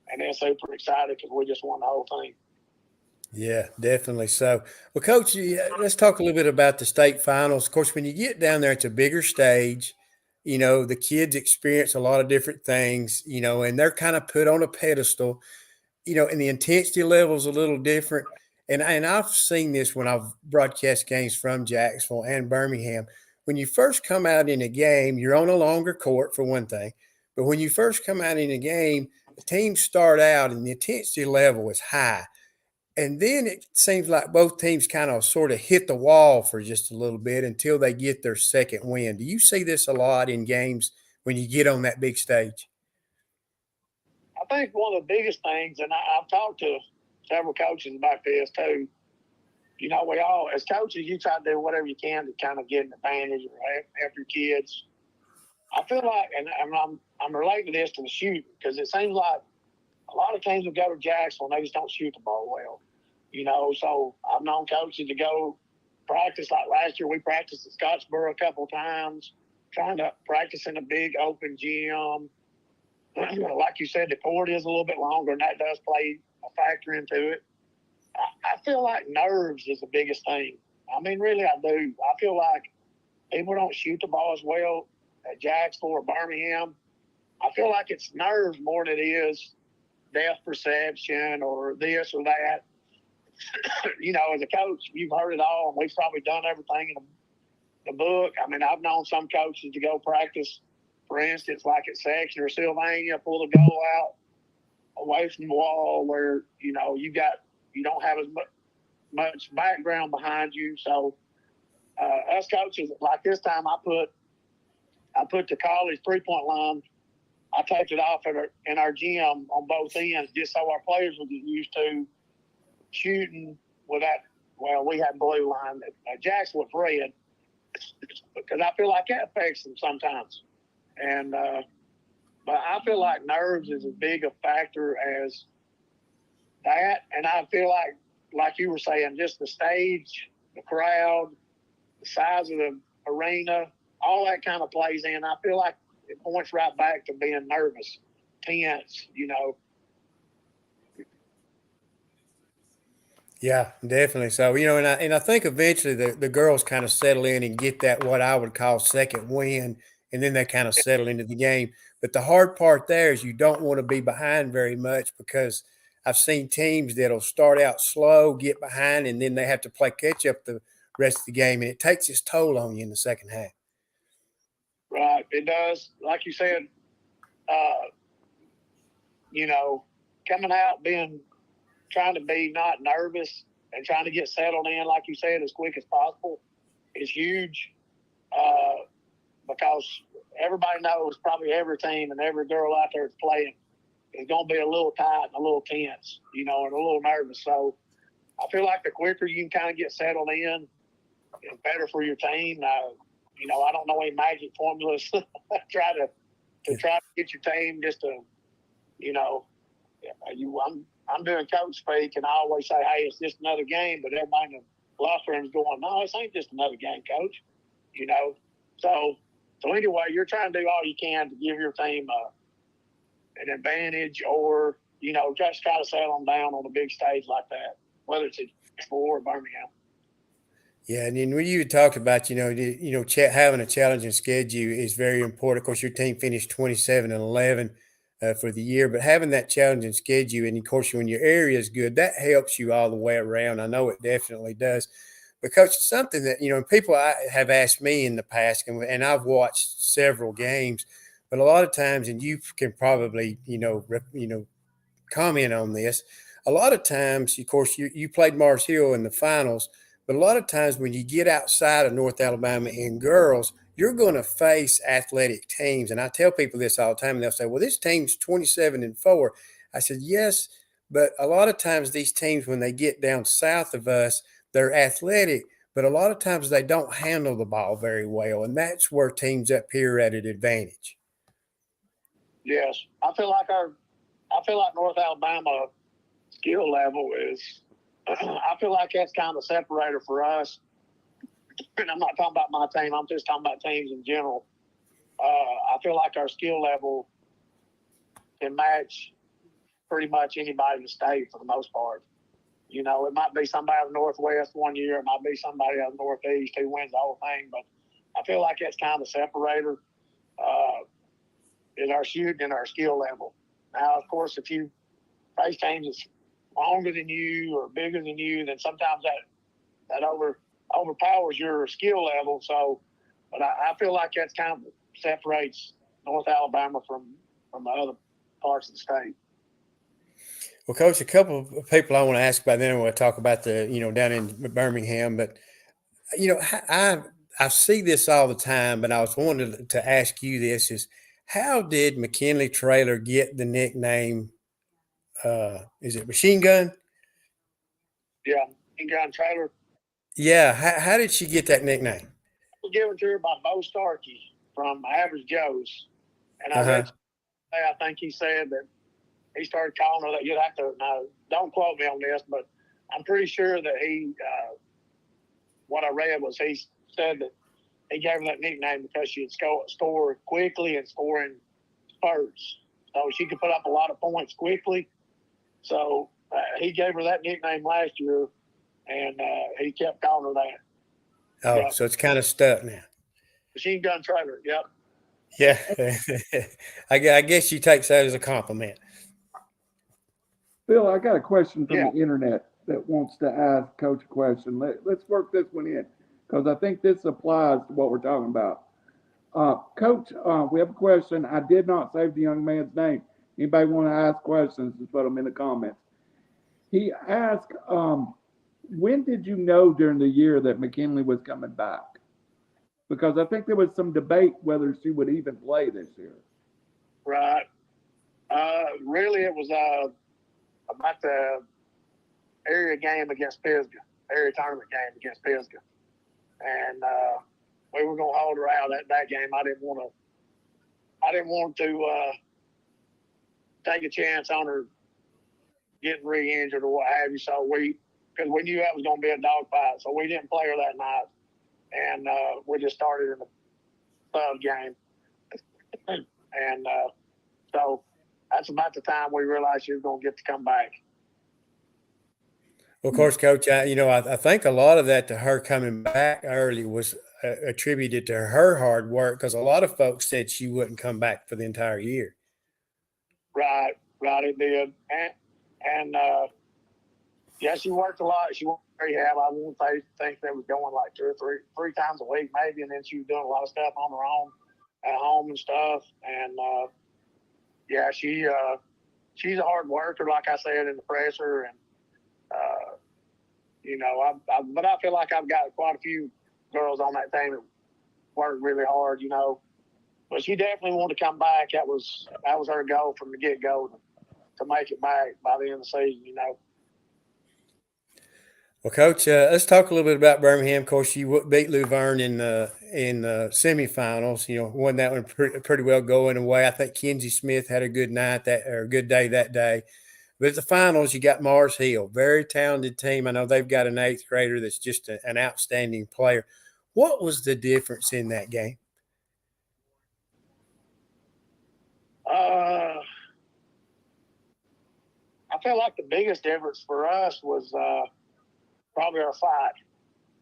and they're super excited because we just won the whole thing. Yeah, definitely so. Well, Coach, let's talk a little bit about the state finals. Of course, when you get down there, it's a bigger stage. The kids experience a lot of different things, and they're kind of put on a pedestal, and the intensity level is a little different. And I've seen this when I've broadcast games from Jacksonville and Birmingham. When you first come out in a game, you're on a longer court for one thing. But when you first come out in a game, the teams start out and the intensity level is high. And then it seems like both teams kind of sort of hit the wall for just a little bit until they get their second win. Do you see this a lot in games when you get on that big stage? I think one of the biggest things, and I've talked to several coaches about this too, we all, as coaches, you try to do whatever you can to kind of get an advantage or help your kids. I feel like, and I'm relating this to the shooting because it seems like a lot of teams will go to Jacksonville and they just don't shoot the ball well. So I've known coaches to go practice. Like last year, we practiced at Scottsboro a couple of times, trying to practice in a big open gym. Like you said, the court is a little bit longer, and that does play a factor into it. I feel like nerves is the biggest thing. I mean, really, I do. I feel like people don't shoot the ball as well at Jacksonville or Birmingham. I feel like it's nerves more than it is depth perception or this or that. As a coach, you've heard it all, and we've probably done everything in the book. I mean, I've known some coaches to go practice, for instance, like at Section or Sylvania, pull the goal out away from the wall where, you don't have as much background behind you. So us coaches, like this time I put the college three-point line, I taped it off in our gym on both ends just so our players would get used to shooting with that. Well, we had blue line. Jackson was red because I feel like that affects them sometimes. And but I feel like nerves is as big a factor as that. And I feel like you were saying, just the stage, the crowd, the size of the arena, all that kind of plays in. I feel like it points right back to being nervous, tense, Yeah, definitely. So, and I think eventually the girls kind of settle in and get that what I would call second win, and then they kind of settle into the game. But the hard part there is you don't want to be behind very much because I've seen teams that'll start out slow, get behind, and then they have to play catch up the rest of the game, and it takes its toll on you in the second half. Right, it does. Like you said, coming out trying to be not nervous and trying to get settled in, like you said, as quick as possible is huge because everybody knows, probably every team and every girl out there that's playing is going to be a little tight and a little tense, and a little nervous. So I feel like the quicker you can kind of get settled in, it's better for your team. I don't know any magic formulas to try to get your team just to, I'm doing coach speak, and I always say, hey, it's just another game, but everybody in the locker room is going, no, this ain't just another game, coach. So So anyway, you're trying to do all you can to give your team an advantage, or just try to settle them down on a big stage like that, whether it's at or Birmingham. Yeah, and then when you talked about, having a challenging schedule is very important. Of course, your team finished 27-11 for the year, but having that challenging schedule, and of course, when your area is good, that helps you all the way around. I know it definitely does. But Coach, something that people have asked me in the past, and I've watched several games, but a lot of times, and you can probably comment on this. A lot of times, of course, you played Mars Hill in the finals. But a lot of times when you get outside of North Alabama in girls, you're going to face athletic teams. And I tell people this all the time, and they'll say, well, this team's 27-4. I said, yes, but a lot of times these teams, when they get down south of us, they're athletic, but a lot of times they don't handle the ball very well. And that's where teams up here are at an advantage. Yes. I feel like North Alabama skill level is – I feel like that's kind of a separator for us. And I'm not talking about my team. I'm just talking about teams in general. I feel like our skill level can match pretty much anybody in the state for the most part. It might be somebody out of the Northwest one year. It might be somebody out of the Northeast who wins the whole thing. But I feel like that's kind of a separator is our shooting and our skill level. Now, of course, if you face teams that's longer than you or bigger than you, then sometimes that overpowers your skill level. So, but I feel like that's kind of separates North Alabama from the other parts of the state. Well, Coach, a couple of people I want to ask about, then I want to talk about the down in Birmingham. But I see this all the time, but I was wanting to ask you this: is how did McIntosh Traylor get the nickname? Is it Machine Gun? Yeah, Machine Gun Traylor. Yeah. How did she get that nickname? It was given to her by Bo Starkey from Average Joe's. And I think he said that he started calling her that. You'd have to, now, don't quote me on this, but I'm pretty sure that what I read was he said that he gave her that nickname because she had scored quickly and score in spurts. So she could put up a lot of points quickly. So he gave her that nickname last year, and he kept calling her that. Oh, yep. So it's kind of stuck now. Machine Gun Traylor, yep. Yeah. I guess she takes that as a compliment. Phil, I got a question from the internet that wants to ask Coach a question. Let's work this one in because I think this applies to what we're talking about. Coach, we have a question. I did not save the young man's name. Anybody want to ask questions, just put them in the comments. He asked, when did you know during the year that McKinley was coming back? Because I think there was some debate whether she would even play this year. Right. Really, it was about the area game against Pisgah, area tournament game against Pisgah. And we were going to hold her out at that game. I didn't want to take a chance on her getting re-injured or what have you. So because we knew that was going to be a dogfight, so we didn't play her that night, and we just started in the sub game. And so that's about the time we realized she was going to get to come back. Well, of course, Coach, I think a lot of that to her coming back early was attributed to her hard work because a lot of folks said she wouldn't come back for the entire year. Right, it did. And she worked a lot. She went to rehab. I won't think they was going like two or three times a week maybe, and then she was doing a lot of stuff on her own at home and stuff. And she's a hard worker, like I said in the presser, and but I feel like I've got quite a few girls on that team that work really hard, But she definitely wanted to come back. That was her goal from the get-go to make it back by the end of the season, Well, Coach, let's talk a little bit about Birmingham. Of course, you beat Luverne in semifinals. Won that one pretty well going away. I think Kenzie Smith had a good night or a good day that day. But at the finals, you got Mars Hill, very talented team. I know they've got an eighth grader that's just an outstanding player. What was the difference in that game? I feel like the biggest difference for us was probably our fight,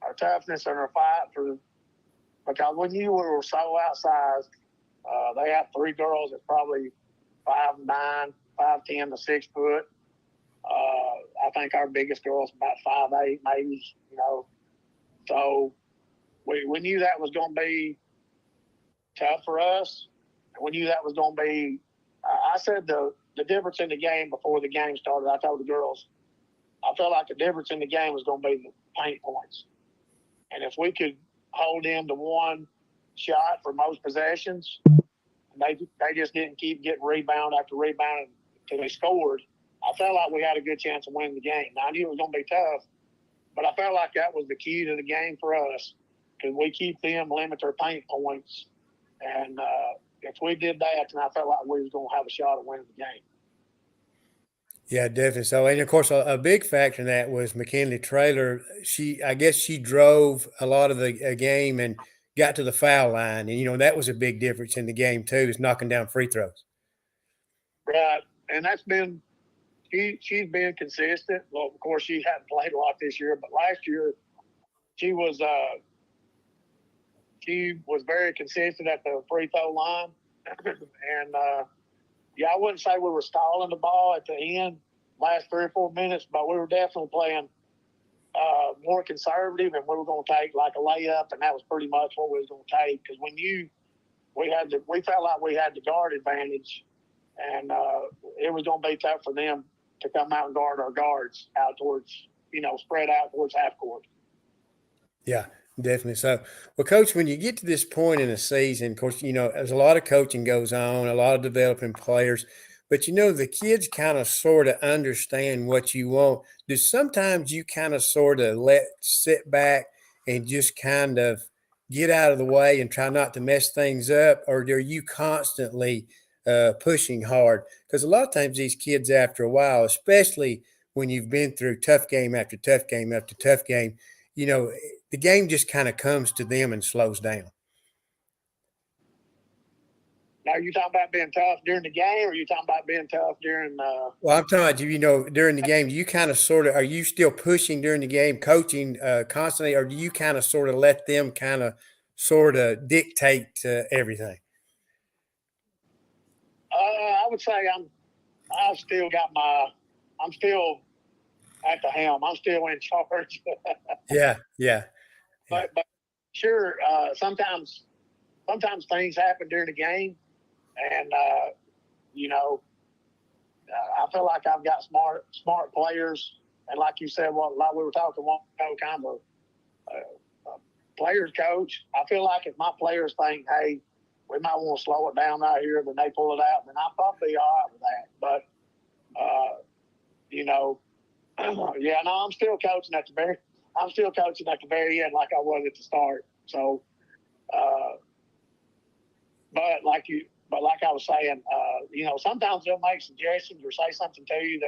our toughness and our fight because when you were so outsized, they have 3 girls that's probably 5'9", 5'10" to 6 foot. I think our biggest girl's about 5'8", maybe, So we knew that was going to be tough for us. And we knew that was going to be. I said the difference in the game before the game started. I told the girls, I felt like the difference in the game was going to be the paint points. And if we could hold in to one shot for most possessions, they just didn't keep getting rebound after rebound until they scored, I felt like we had a good chance of winning the game. Now, I knew it was going to be tough, but I felt like that was the key to the game for us because we keep them limit their paint points. And if we did that, then I felt like we was going to have a shot at winning the game. Yeah, definitely. So, and of course, a big factor in that was McIntosh Traylor. I guess she drove a lot of the game and got to the foul line. And, that was a big difference in the game, too, is knocking down free throws. Right. And that's been she's been consistent. Well, of course, she hadn't played a lot this year, but last year she was very consistent at the free throw line. And, I wouldn't say we were stalling the ball at the end, last 3 or 4 minutes, but we were definitely playing more conservative, and we were going to take like a layup, and that was pretty much what we was going to take because we felt like we had the guard advantage, and it was going to be tough for them to come out and guard our guards out towards, spread out towards half court. Yeah, definitely. So, well, Coach, when you get to this point in the season, of course, there's a lot of coaching goes on, a lot of developing players, but, the kids kind of sort of understand what you want. Do sometimes you kind of sort of sit back and just kind of get out of the way and try not to mess things up, or are you constantly pushing hard? Because a lot of times these kids, after a while, especially when you've been through tough game after tough game after tough game, the game just kind of comes to them and slows down. Now, are you talking about being tough during the game, or are you talking about being tough during Well, I'm talking about, during the game, you kind of sort of, are you still pushing during the game, coaching constantly, or do you kind of sort of let them kind of sort of dictate everything? I would say I'm still at the helm. I'm still in charge. Yeah. But sure, sometimes things happen during the game, and I feel like I've got smart players, and like you said, like we were talking one ago, kind of a players coach. I feel like if my players think, hey, we might want to slow it down right here, then they pull it out, then I'll probably be all right with that. But I'm still coaching at the very end, like I was at the start. So, but like I was saying, sometimes they'll make suggestions or say something to you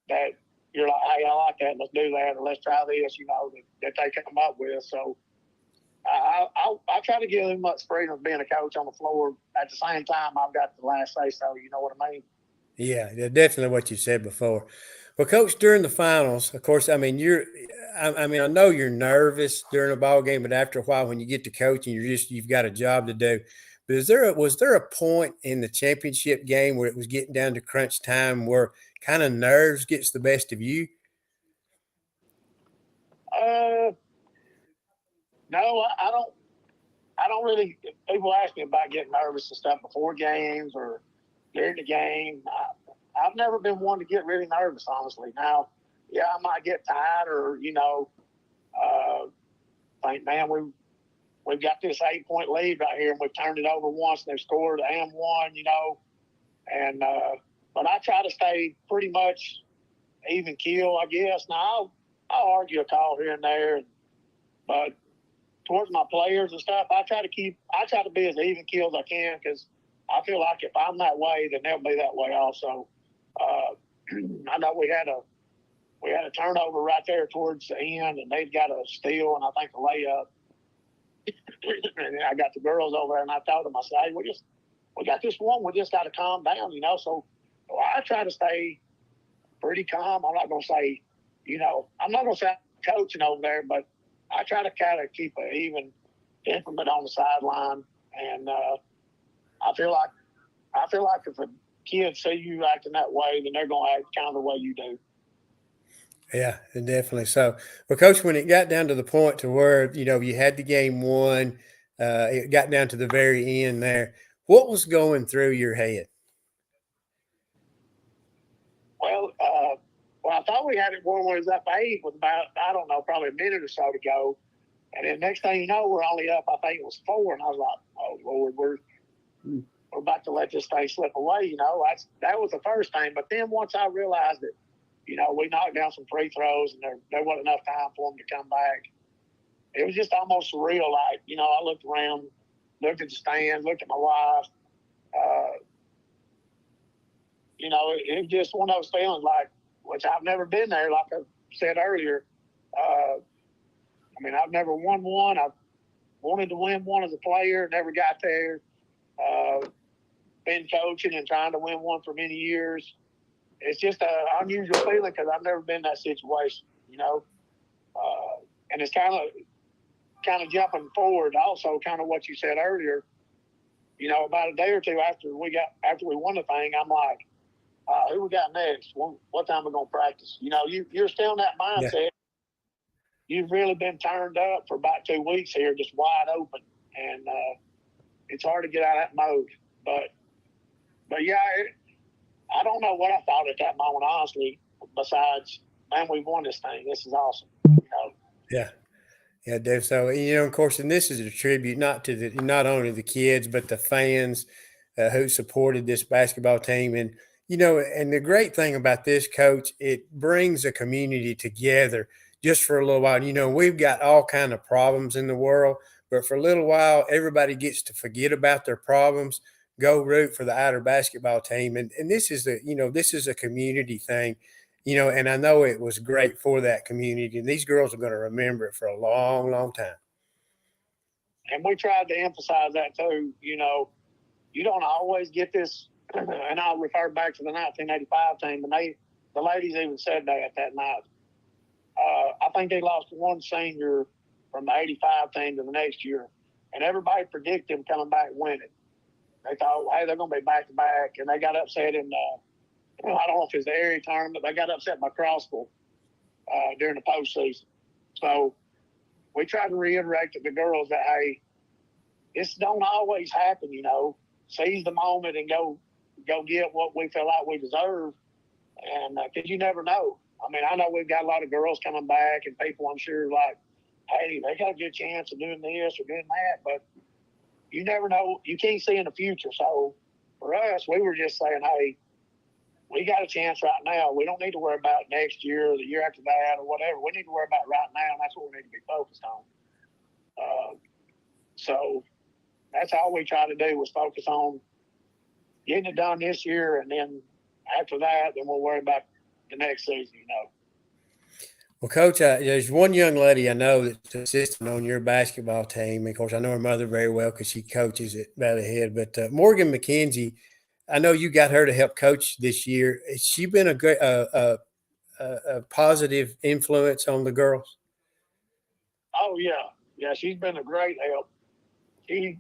that you're like, hey, I like that. Let's do that, or let's try this. That they come up with. So, I try to give them much freedom of being a coach on the floor. At the same time, I've got the last say so. You know what I mean? Yeah, definitely what you said before. Well, Coach, during the finals, of course, I know you're nervous during a ball game, but after a while, when you get to coaching, you've got a job to do. But was there a point in the championship game where it was getting down to crunch time where kind of nerves gets the best of you? No, I don't really. People ask me about getting nervous and stuff before games or during the game. I've never been one to get really nervous, honestly. Now, yeah, I might get tired or think, man, we've got this 8-point lead right here, and we've turned it over once, and they've scored and won, And but I try to stay pretty much even keel, I guess. Now I'll argue a call here and there, but towards my players and stuff, I try to be as even keel as I can because I feel like if I'm that way, then they'll be that way also. I know we had a turnover right there towards the end, and they've got a steal and I think a layup. And then I got the girls over there, and I told them, I said, hey, we got this one. We just got to calm down, you know. So I try to stay pretty calm. I'm not going to say, you know, I'm not going to say I'm coaching over there, but I try to kind of keep an even temperament on the sideline. And I feel like if a kid see you acting that way, then they're going to act kind of the way you do. Yeah, definitely. So, well, Coach, when it got down to the point to where, you know, you had the game won, it got down to the very end there, what was going through your head? Well, I thought we had it won when it was up 8 with about, I don't know, probably a minute or so to go. And then next thing you know, we're only up, I think it was 4. And I was like, oh, Lord, we're about to let this thing slip away, you know. That was the first thing. But then once I realized that, you know, we knocked down some free throws and there wasn't enough time for them to come back. It was just almost surreal. Like, you know, I looked around, looked at the stands, looked at my wife. You know, it was just one of those feelings like, which I've never been there, like I said earlier. I mean, I've never won one. I've wanted to win one as a player, never got there. Been coaching and trying to win one for many years. It's just an unusual feeling because I've never been in that situation, you know. And it's kind of jumping forward. Also, kind of what you said earlier. You know, about a day or two after we won the thing, I'm like, who we got next? What time are we gonna practice? You know, you're still in that mindset. Yeah. You've really been turned up for about 2 weeks here, just wide open, and it's hard to get out of that mode. But yeah. I don't know what I thought at that moment, honestly, besides, man, we won this thing. This is awesome. You know? Yeah, Dave. So, you know, of course, and this is a tribute not only the kids, but the fans who supported this basketball team. And, you know, and the great thing about this, Coach, it brings a community together just for a little while. You know, we've got all kind of problems in the world, but for a little while, everybody gets to forget about their problems, go root for the Ider basketball team. And this is this is a community thing, you know, and I know it was great for that community. And these girls are going to remember it for a long, long time. And we tried to emphasize that too. You know, you don't always get this, and I'll refer back to the 1985 team, and the ladies even said that night. I think they lost one senior from the 85 team to the next year, and everybody predicted them coming back winning. They thought, hey, they're going to be back-to-back, and they got upset in I don't know if it's the area tournament, they got upset by Crossville during the postseason. So we tried to reiterate to the girls that, hey, this don't always happen, you know. Seize the moment and go get what we feel like we deserve, and because you never know. I mean, I know we've got a lot of girls coming back and people I'm sure like, hey, they got a good chance of doing this or doing that, but you never know. You can't see in the future. So for us, we were just saying, hey, we got a chance right now. We don't need to worry about next year or the year after that or whatever. We need to worry about right now, and that's what we need to be focused on. So that's all we try to do was focus on getting it done this year, and then after that, then we'll worry about the next season, you know. Well, Coach, there's one young lady I know that's assistant on your basketball team. Of course, I know her mother very well because she coaches at Valley Head. But Morgan McKenzie, I know you got her to help coach this year. Has she been a great, a positive influence on the girls? Oh yeah, she's been a great help. She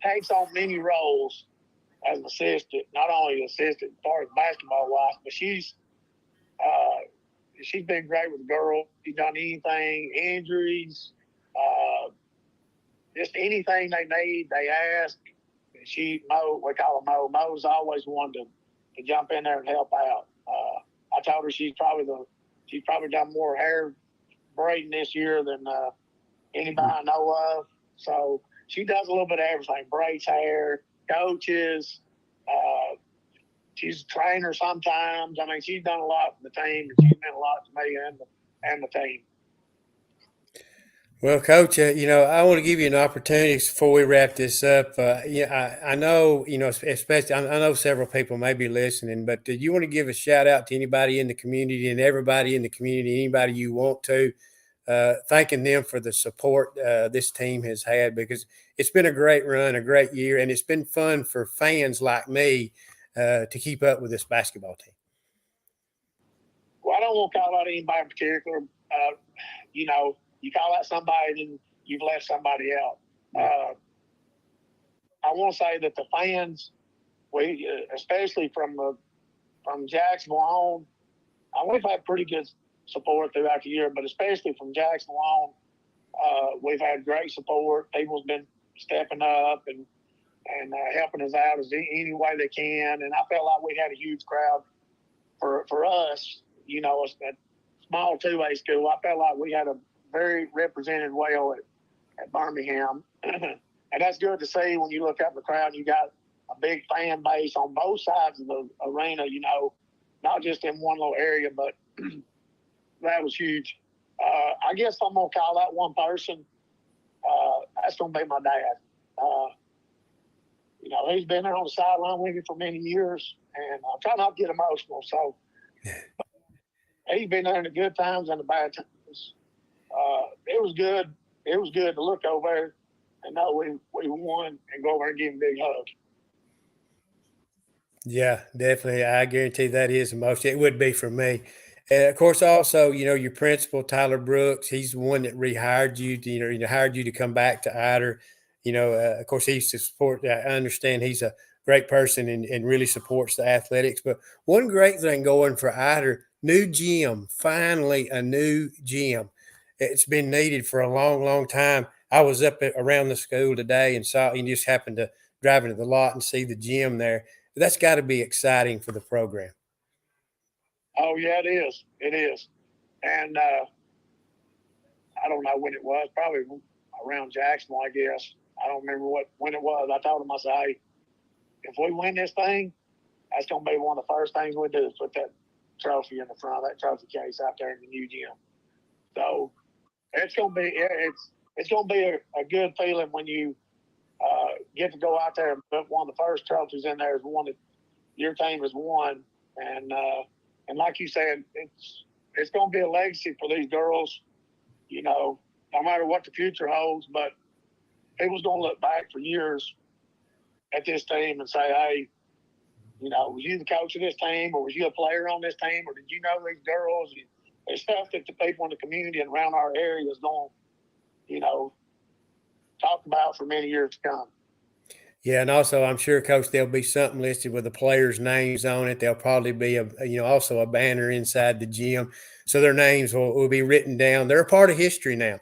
takes on many roles as an assistant, not only an assistant as far as basketball wise, but she's been great with the girls. She's done anything, injuries, just anything they need, they ask. We call her Mo. Mo's always wanted to jump in there and help out. I told her she's probably done more hair braiding this year than anybody I know of. So she does a little bit of everything, braids hair, coaches. She's a trainer sometimes. I mean, she's done a lot for the team, and she's meant a lot to me and the team. Well, Coach, I want to give you an opportunity before we wrap this up. I know, especially I know several people may be listening, but do you want to give a shout out to anybody in the community and everybody in the community, anybody you want to, thanking them for the support this team has had, because it's been a great run, a great year, and it's been fun for fans like me to keep up with this basketball team. Well, I don't want to call out anybody in particular. You know, you call out somebody and you've left somebody out. I want to say that the fans, especially from Jacksonville on, we've had pretty good support throughout the year, but especially from Jacksonville on, we've had great support. People's been stepping up and helping us out as any way they can. And I felt like we had a huge crowd for us. You know, a small 2A school. I felt like we had a very represented well at Birmingham. And that's good to see when you look up the crowd. You got a big fan base on both sides of the arena, you know, not just in one little area, but that was huge. I guess I'm going to call that one person. That's going to be my dad. You know, he's been there on the sideline with me for many years, and I try not to get emotional. So he's been there in the good times and the bad times. It was good. It was good to look over there and know we won and go over and give him a big hug. Yeah, definitely. I guarantee that is emotional. It would be for me. Of course, also, you know, your principal, Tyler Brooks, he's the one that rehired you, hired you to come back to Ider. You know, of course, he used to support. I understand he's a great person and really supports the athletics. But one great thing going for Ider, new gym, finally a new gym. It's been needed for a long, long time. I was up around the school today and just happened to drive into the lot and see the gym there. That's got to be exciting for the program. Oh, yeah, it is. It is. And I don't know when it was, probably around Jacksonville, I guess. I don't remember when it was. I told him, I said, hey, if we win this thing, that's going to be one of the first things we do is put that trophy in the front of that trophy case out there in the new gym. So it's going to be it's going to be a good feeling when you get to go out there and put one of the first trophies in there is one that your team has won. And like you said, it's going to be a legacy for these girls, you know, no matter what the future holds. But people's going to look back for years at this team and say, hey, you know, was you the coach of this team, or was you a player on this team, or did you know these girls? There's stuff that the people in the community and around our area is going to, you know, talk about for many years to come. Yeah, and also I'm sure, Coach, there'll be something listed with the players' names on it. There'll probably be also a banner inside the gym, so their names will be written down. They're a part of history now,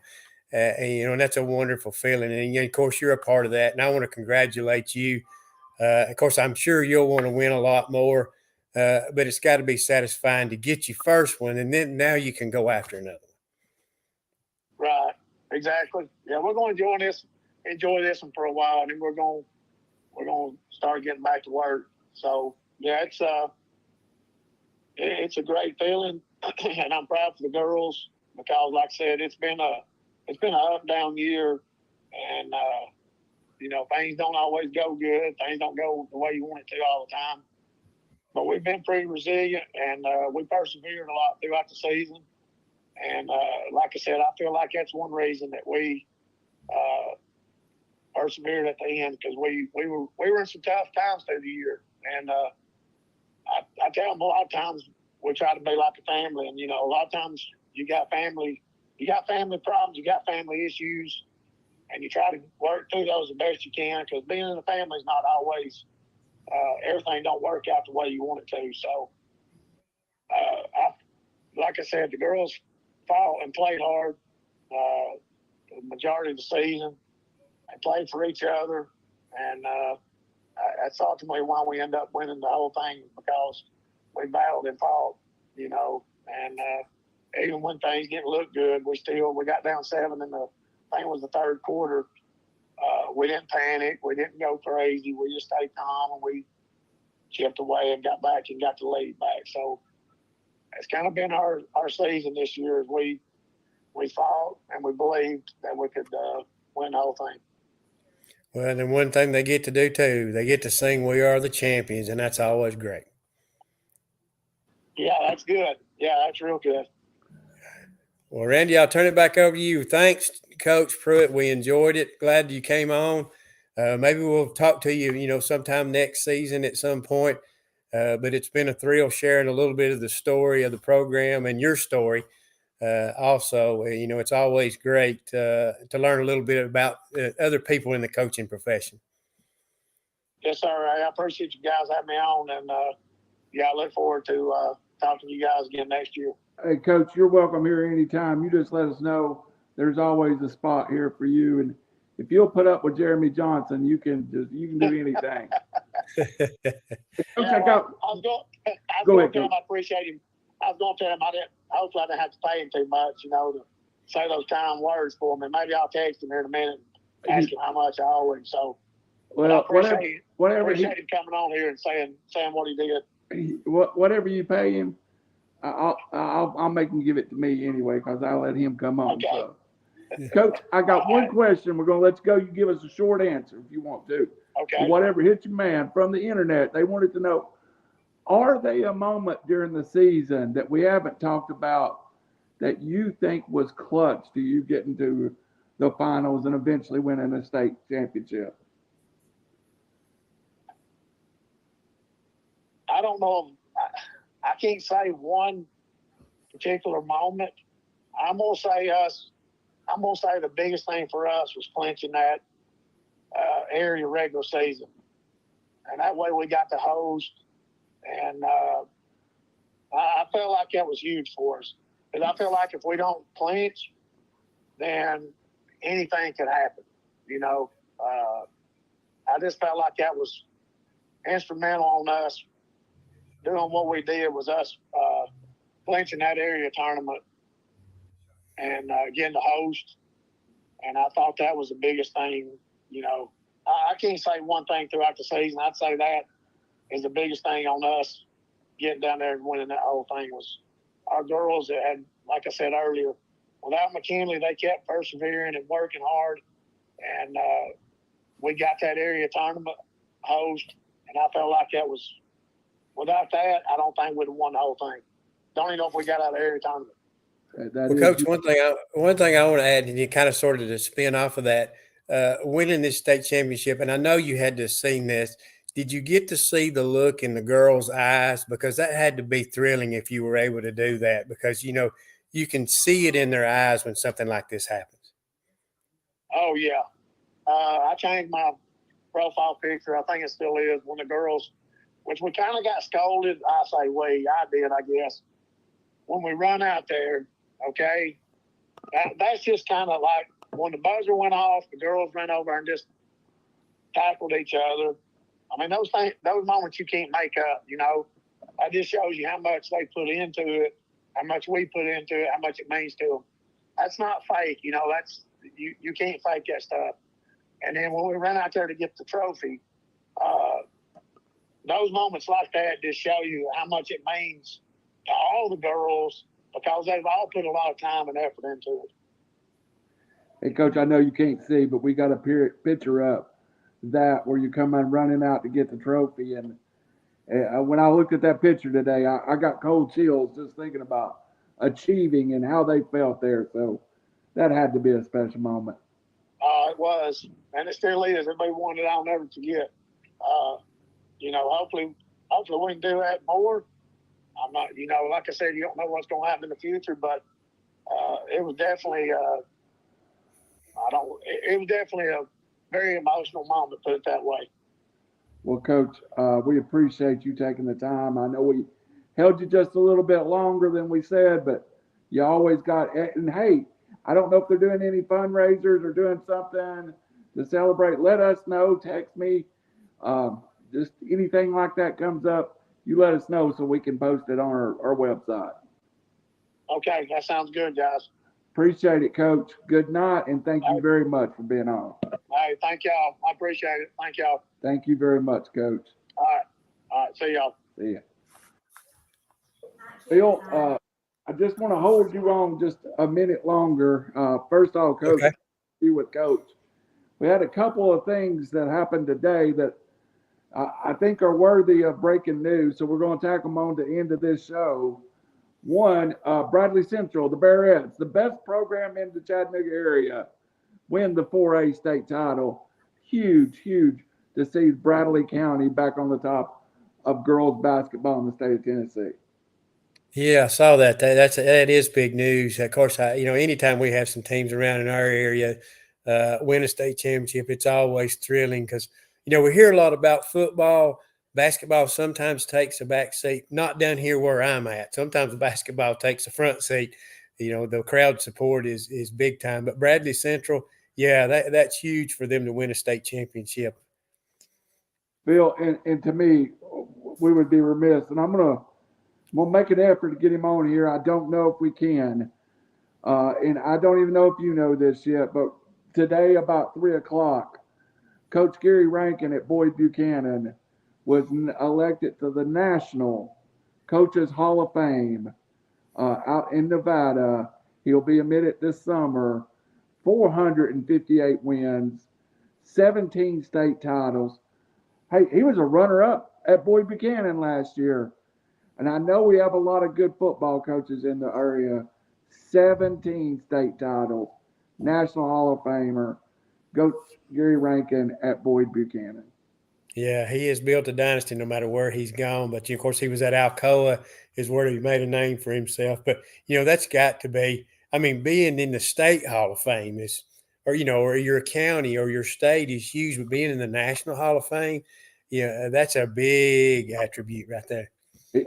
and that's a wonderful feeling. And of course, you're a part of that, and I want to congratulate you. Of course, I'm sure you'll want to win a lot more, but it's got to be satisfying to get your first one, and then now you can go after another one. Right, exactly. Yeah, we're going to enjoy this one for a while, and then we're going to start getting back to work. So yeah, it's a great feeling, and I'm proud for the girls because, like I said, it's been an up down year, and you know, things don't always go good. Things don't go the way you want it to all the time. But we've been pretty resilient, and we persevered a lot throughout the season. And like I said, I feel like that's one reason that we persevered at the end, because we were in some tough times through the year. And I tell them a lot of times we try to be like a family. And, you know, a lot of times you got family problems, you got family issues, and you try to work through those the best you can, because being in a family is not always everything don't work out the way you want it to. So, like I said, the girls fought and played hard the majority of the season and played for each other. And that's ultimately why we end up winning the whole thing, because we battled and fought, you know. And even when things didn't look good, we got down 7 in I think it was the third quarter. We didn't panic. We didn't go crazy. We just stayed calm, and we chipped away and got back and got the lead back. So it's kind of been our season this year. As we fought and we believed that we could win the whole thing. Well, and then one thing they get to do too, they get to sing "We Are the Champions," and that's always great. Yeah, that's good. Yeah, that's real good. Well, Randy, I'll turn it back over to you. Thanks, Coach Pruett. We enjoyed it. Glad you came on. Maybe we'll talk to you, sometime next season at some point. But it's been a thrill sharing a little bit of the story of the program and your story. Also, it's always great to learn a little bit about other people in the coaching profession. Yes, sir. I appreciate you guys having me on, and I look forward to talking to you guys again next year. Hey, Coach, you're welcome here anytime. You just let us know. There's always a spot here for you, and if you'll put up with Jeremy Johnson, you can do anything. Coach, I was going to tell him I appreciate him. I was going to tell him hopefully I didn't have to pay him too much, to say those kind words for me. Maybe I'll text him here in a minute and ask him how much I owe him. So, well, appreciate him coming on here and saying what he did. Whatever you pay him, I'll make him give it to me anyway, because I'll let him come on. Okay. So. Coach, I got one question. We're going to let you go. You give us a short answer if you want to. Okay. Whatever hit your man from the internet, they wanted to know, are they a moment during the season that we haven't talked about that you think was clutch to you getting to the finals and eventually winning a state championship? I don't know. I can't say one particular moment. I'm gonna say the biggest thing for us was clinching that area regular season, and that way we got to host. And I felt like that was huge for us, because I feel like if we don't clinch, then anything could happen. I just felt like that was instrumental on us doing what we did, was us clinching that area tournament and getting the host. And I thought that was the biggest thing. I can't say one thing throughout the season. I'd say that is the biggest thing on us getting down there and winning that whole thing was our girls that had, like I said earlier, without McKinley, they kept persevering and working hard. And we got that area tournament host, and I felt like that was, without that, I don't think we'd have won the whole thing. Don't even know if we got out of the area tournament. Well, Coach, one thing I want to add, and you kind of sort of to spin off of that, winning this state championship, and I know you had to have seen this. Did you get to see the look in the girls' eyes? Because that had to be thrilling if you were able to do that, because, you can see it in their eyes when something like this happens. Oh, yeah. I changed my profile picture. I think it still is, when the girls, which we kind of got scolded. I did, I guess. When we run out there, okay, that's just kind of like when the buzzer went off, the girls ran over and just tackled each other. I mean, those moments you can't make up, That just shows you how much they put into it, how much we put into it, how much it means to them. That's not fake, that's, you can't fake that stuff. And then when we ran out there to get the trophy, those moments like that just show you how much it means to all the girls, because they've all put a lot of time and effort into it. Hey, Coach, I know you can't see, but we got a picture up that where you come in running out to get the trophy. And when I looked at that picture today, I got cold chills just thinking about achieving and how they felt there. So that had to be a special moment. It was, and it still is. It'll be one that I'll never forget. Hopefully we can do that more. I'm not, like I said, you don't know what's going to happen in the future, but it was definitely, it was definitely a very emotional moment, put it that way. Well, Coach, we appreciate you taking the time. I know we held you just a little bit longer than we said, but you always got, and hey, I don't know if they're doing any fundraisers or doing something to celebrate. Let us know, text me, just anything like that comes up, you let us know so we can post it on our website. Okay, that sounds good, guys. Appreciate it, Coach. Good night, and thank you very much for being on. Hey, thank y'all. I appreciate it. Thank y'all. Thank you very much, Coach. All right. See y'all. See ya. Bill, I just want to hold you on just a minute longer. First off, Coach, okay. You with Coach. We had a couple of things that happened today that I think are worthy of breaking news, so we're going to tack them on to the end of this show. won Bradley Central, the Bearettes, the best program in the Chattanooga area, win the 4A state title. Huge, huge to see Bradley County back on the top of girls basketball in the state of Tennessee. Yeah, I saw that. That is big news. Of course, anytime we have some teams around in our area win a state championship, it's always thrilling because we hear a lot about football. Basketball sometimes takes a back seat. Not down here where I'm at. Sometimes basketball takes a front seat. The crowd support is big time. But Bradley Central, yeah, that's huge for them to win a state championship. Bill, and to me, we would be remiss, and I'm gonna make an effort to get him on here. I don't know if we can, and I don't even know if you know this yet, but today about 3 o'clock, Coach Gary Rankin at Boyd Buchanan was elected to the National Coaches Hall of Fame out in Nevada. He'll be admitted this summer. 458 wins, 17 state titles. Hey, he was a runner-up at Boyd Buchanan last year. And I know we have a lot of good football coaches in the area. 17 state titles, National Hall of Famer, Coach Gary Rankin at Boyd Buchanan. Yeah, he has built a dynasty no matter where he's gone. But, of course, he was at Alcoa is where he made a name for himself. But, that's got to be – being in the state Hall of Fame is – or your county or your state is huge. But being in the National Hall of Fame, that's a big attribute right there.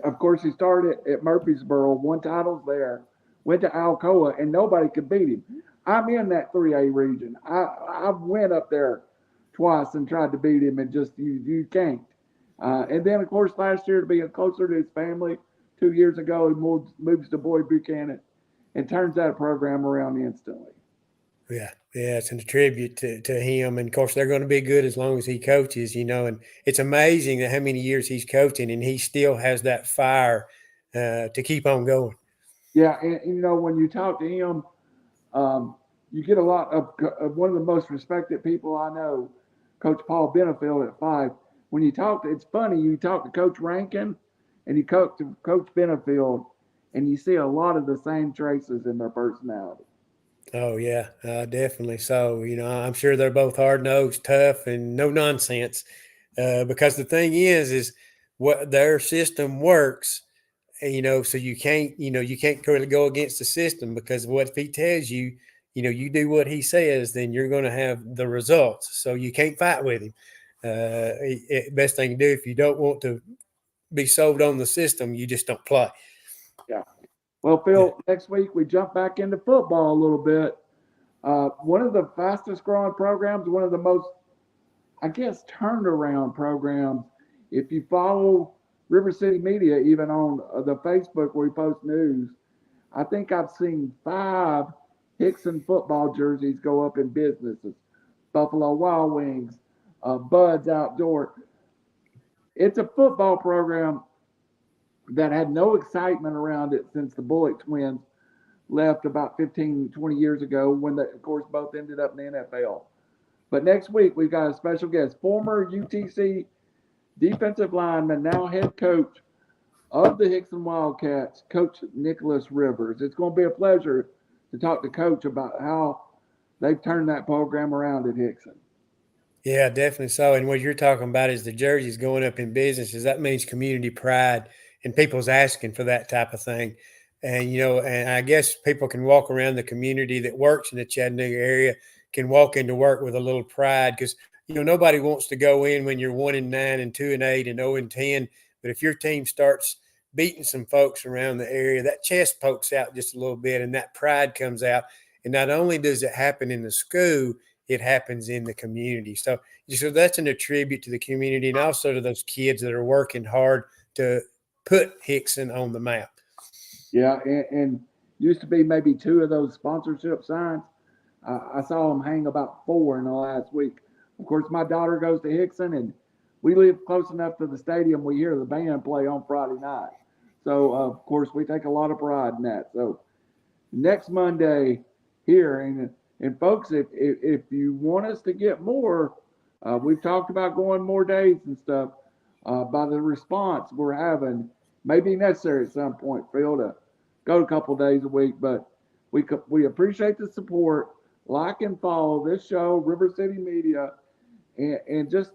Of course, he started at Murfreesboro, won titles there, went to Alcoa, and nobody could beat him. I'm in that 3A region. I went up there twice and tried to beat him, and just you can't. And then, of course, last year to be closer to his family, 2 years ago, he moves to Boyd Buchanan and turns that program around instantly. Yeah, it's a tribute to him. And, of course, they're going to be good as long as he coaches, and it's amazing that how many years he's coaching and he still has that fire to keep on going. Yeah, and when you talk to him, you get a lot of one of the most respected people I know, Coach Paul Benefield at 5. When you talk it's funny, you talk to Coach Rankin and you talk to Coach Benefield, and you see a lot of the same traces in their personality. Oh, yeah, definitely. So, I'm sure they're both hard-nosed, tough, and no nonsense because the thing is what their system works, so you can't really go against the system because what if he tells you, you do what he says, then you're going to have the results. So you can't fight with him. Best thing to do if you don't want to be sold on the system, you just don't play. Yeah. Well, Phil, next week we jump back into football a little bit. One of the fastest growing programs, one of the most, I guess, turned around programs. If you follow RiverCity-Media, even on the Facebook where we post news, I think I've seen 5 Hickson football jerseys go up in businesses. Buffalo Wild Wings, Bud's Outdoor. It's a football program that had no excitement around it since the Bullock twins left about 15, 20 years ago when they, of course, both ended up in the NFL. But next week, we've got a special guest, former UTC defensive lineman, now head coach of the Hickson Wildcats, Coach Nicholas Rivers. It's going to be a pleasure to talk to Coach about how they've turned that program around at Hickson. Yeah, definitely so. And what you're talking about is the jerseys going up in businesses. That means community pride, and people's asking for that type of thing. And, and I guess people can walk around the community that works in the Chattanooga area, can walk into work with a little pride because, nobody wants to go in when you're 1-9 and 2-8 and 0-10. But if your team starts beating some folks around the area, that chest pokes out just a little bit and that pride comes out. And not only does it happen in the school, it happens in the community. So that's an attribute to the community and also to those kids that are working hard to put Hickson on the map. Yeah, and used to be maybe 2 of those sponsorship signs. I saw them hang about 4 in the last week. Of course, my daughter goes to Hickson, and we live close enough to the stadium. We hear the band play on Friday night. So, of course, we take a lot of pride in that. So, next Monday here, and folks, if you want us to get more, we've talked about going more days and stuff. By the response we're having, may be necessary at some point, Phil, go a couple days a week. But we appreciate the support. Like and follow this show, River City Media, and just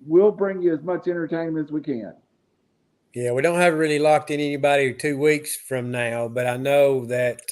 we'll bring you as much entertainment as we can. Yeah, we don't have really locked in anybody 2 weeks from now, but I know that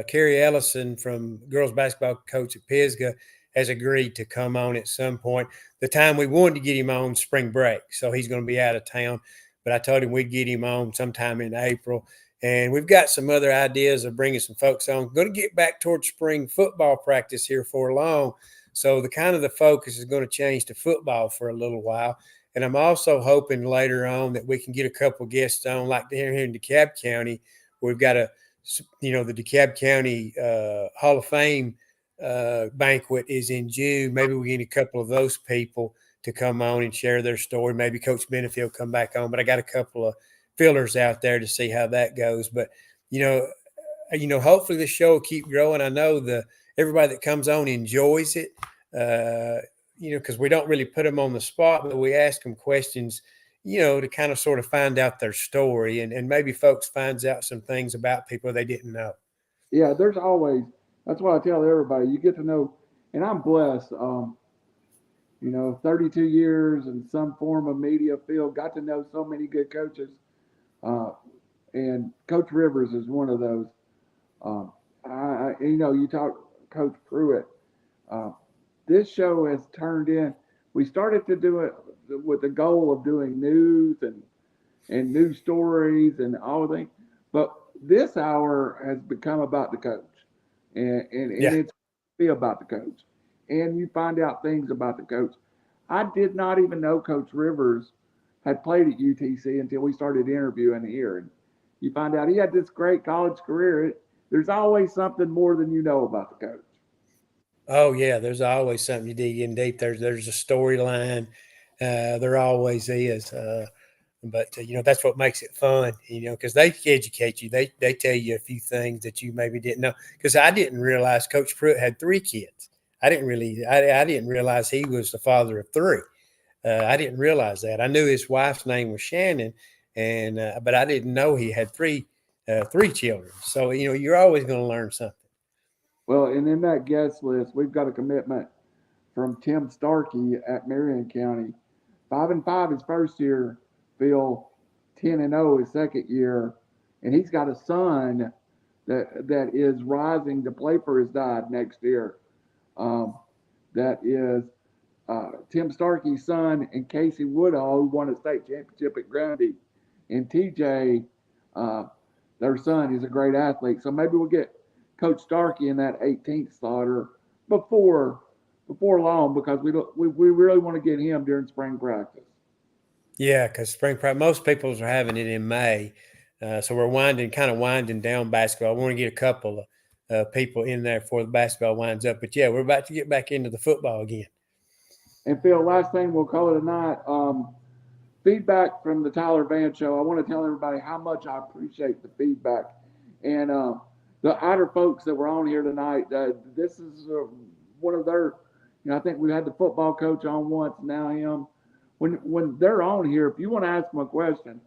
Kerry Ellison from girls basketball coach at Pisgah has agreed to come on at some point. The time we wanted to get him on spring break, so he's going to be out of town. But I told him we'd get him on sometime in April. And we've got some other ideas of bringing some folks on. Going to get back towards spring football practice here for long. So the focus is going to change to football for a little while. And I'm also hoping later on that we can get a couple guests on, like here in DeKalb County. We've got the DeKalb County Hall of Fame banquet is in June. Maybe we get a couple of those people to come on and share their story. Maybe Coach Benefield come back on. But I got a couple of fillers out there to see how that goes. But, hopefully the show will keep growing. I know everybody that comes on enjoys it. Because we don't really put them on the spot, but we ask them questions, to kind of sort of find out their story, and maybe folks finds out some things about people they didn't know. Yeah, that's what I tell everybody. You get to know, and I'm blessed, 32 years in some form of media field, got to know so many good coaches. And Coach Rivers is one of those. You talk Coach Pruett. This show has turned in. We started to do it with the goal of doing news and news stories and all things, but this hour has become about the coach, and it's be about the coach, and you find out things about the coach. I did not even know Coach Rivers had played at UTC until we started interviewing here, and you find out he had this great college career. There's always something more than you know about the coach. Oh yeah, there's always something you dig in deep. There's a storyline. There always is. But that's what makes it fun. Because they educate you. They tell you a few things that you maybe didn't know. Because I didn't realize Coach Pruett had 3 kids. I didn't realize he was the father of 3. I didn't realize that. I knew his wife's name was Shannon, but I didn't know he had 3 children. So you're always going to learn something. Well, and in that guest list, we've got a commitment from Tim Starkey at Marion County. 5-5 his first year, Phil. 10-0 his second year, and he's got a son that is rising to play for his dad next year. That is Tim Starkey's son and Casey Woodall, who won a state championship at Grundy, and TJ, their son, is a great athlete. So maybe we'll get Coach Starkey in that 18th slaughter before long, because we really want to get him during spring practice. Yeah, because spring practice, most people are having it in May, so we're winding down basketball. I want to get a couple of people in there before the basketball winds up. But yeah, we're about to get back into the football again. And Phil, last thing, we'll call it a night. Feedback from the Tyler Van Show. I want to tell everybody how much I appreciate the feedback, and the Ider folks that were on here tonight, this is one of their, I think we had the football coach on once, now him. When they're on here, if you want to ask them a question,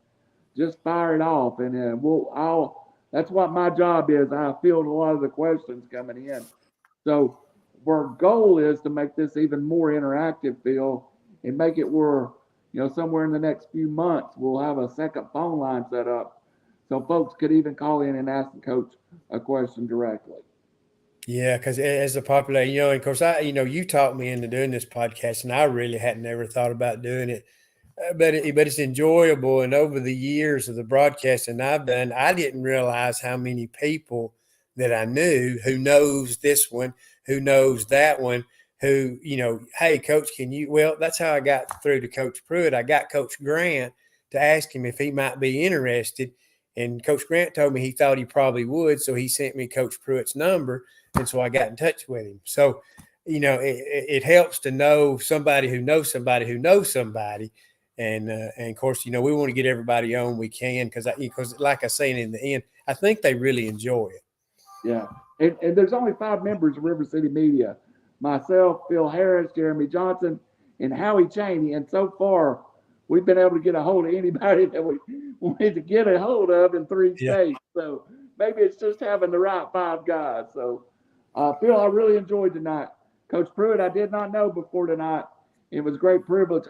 just fire it off, and that's what my job is. I field a lot of the questions coming in. So our goal is to make this even more interactive, Phil, and make it where, somewhere in the next few months, we'll have a second phone line set up so folks could even call in and ask the coach a question directly. Yeah, because as a popular, and of course, you taught me into doing this podcast, and I really hadn't ever thought about doing it, but it's enjoyable. And over the years of the broadcasting I've done, I didn't realize how many people that I knew who knows this one, who knows that one, who, hey, Coach, well, that's how I got through to Coach Pruett. I got Coach Grant to ask him if he might be interested. And Coach Grant told me he thought he probably would, so he sent me Coach Pruett's number, and so I got in touch with him. So, it helps to know somebody who knows somebody who knows somebody, and of course, we want to get everybody on we can, because like I say, in the end, I think they really enjoy it. Yeah, and there's only 5 members of River City Media: myself, Phil Harris, Jeremy Johnson, and Howie Cheney, and so far, we've been able to get a hold of anybody that we wanted to get a hold of in 3 states. So maybe it's just having the right 5 guys. So, Phil, I really enjoyed tonight. Coach Pruett, I did not know before tonight. It was a great privilege.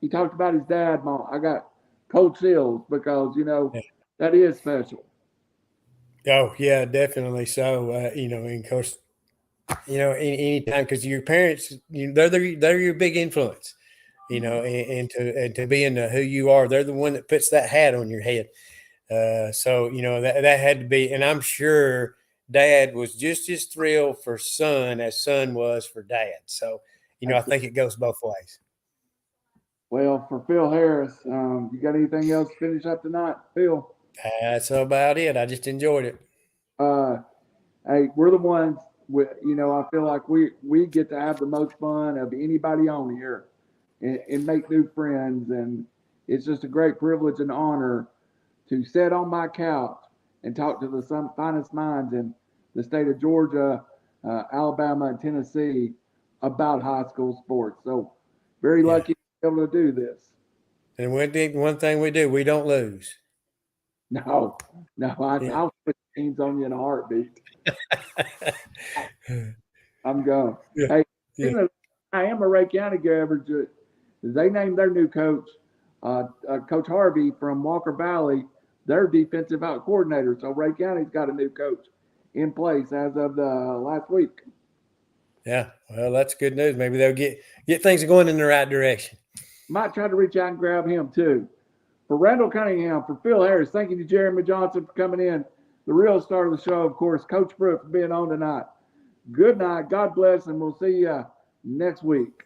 He talked about his dad, Mom. I got cold chills because, that is special. Oh, yeah, definitely. So, and of course, anytime, because your parents, they're your big influence, and to being who you are, they're the one that puts that hat on your head. So, that had to be, and I'm sure Dad was just as thrilled for son as son was for Dad. So, I think it goes both ways. Well, for Phil Harris, you got anything else to finish up tonight, Phil? That's about it. I just enjoyed it. Hey, we're the ones. I feel like we get to have the most fun of anybody on here, and make new friends, and it's just a great privilege and honor to sit on my couch and talk to the finest minds in the state of Georgia, Alabama, and Tennessee about high school sports. So, very lucky to be able to do this. And one thing we do, we don't lose. No, I'll put teams on you in a heartbeat. I'm going. Yeah. Hey, I am a Ray County Gabbard. They named their new coach, Coach Harvey from Walker Valley, their defensive out coordinator. So Ray County's got a new coach in place as of the last week. Yeah, well, that's good news. Maybe they'll get things going in the right direction. Might try to reach out and grab him too. For Randall Cunningham, for Phil Harris, thank you to Jeremy Johnson for coming in. The real star of the show, of course, Coach Pruett for being on tonight. Good night. God bless, and we'll see you next week.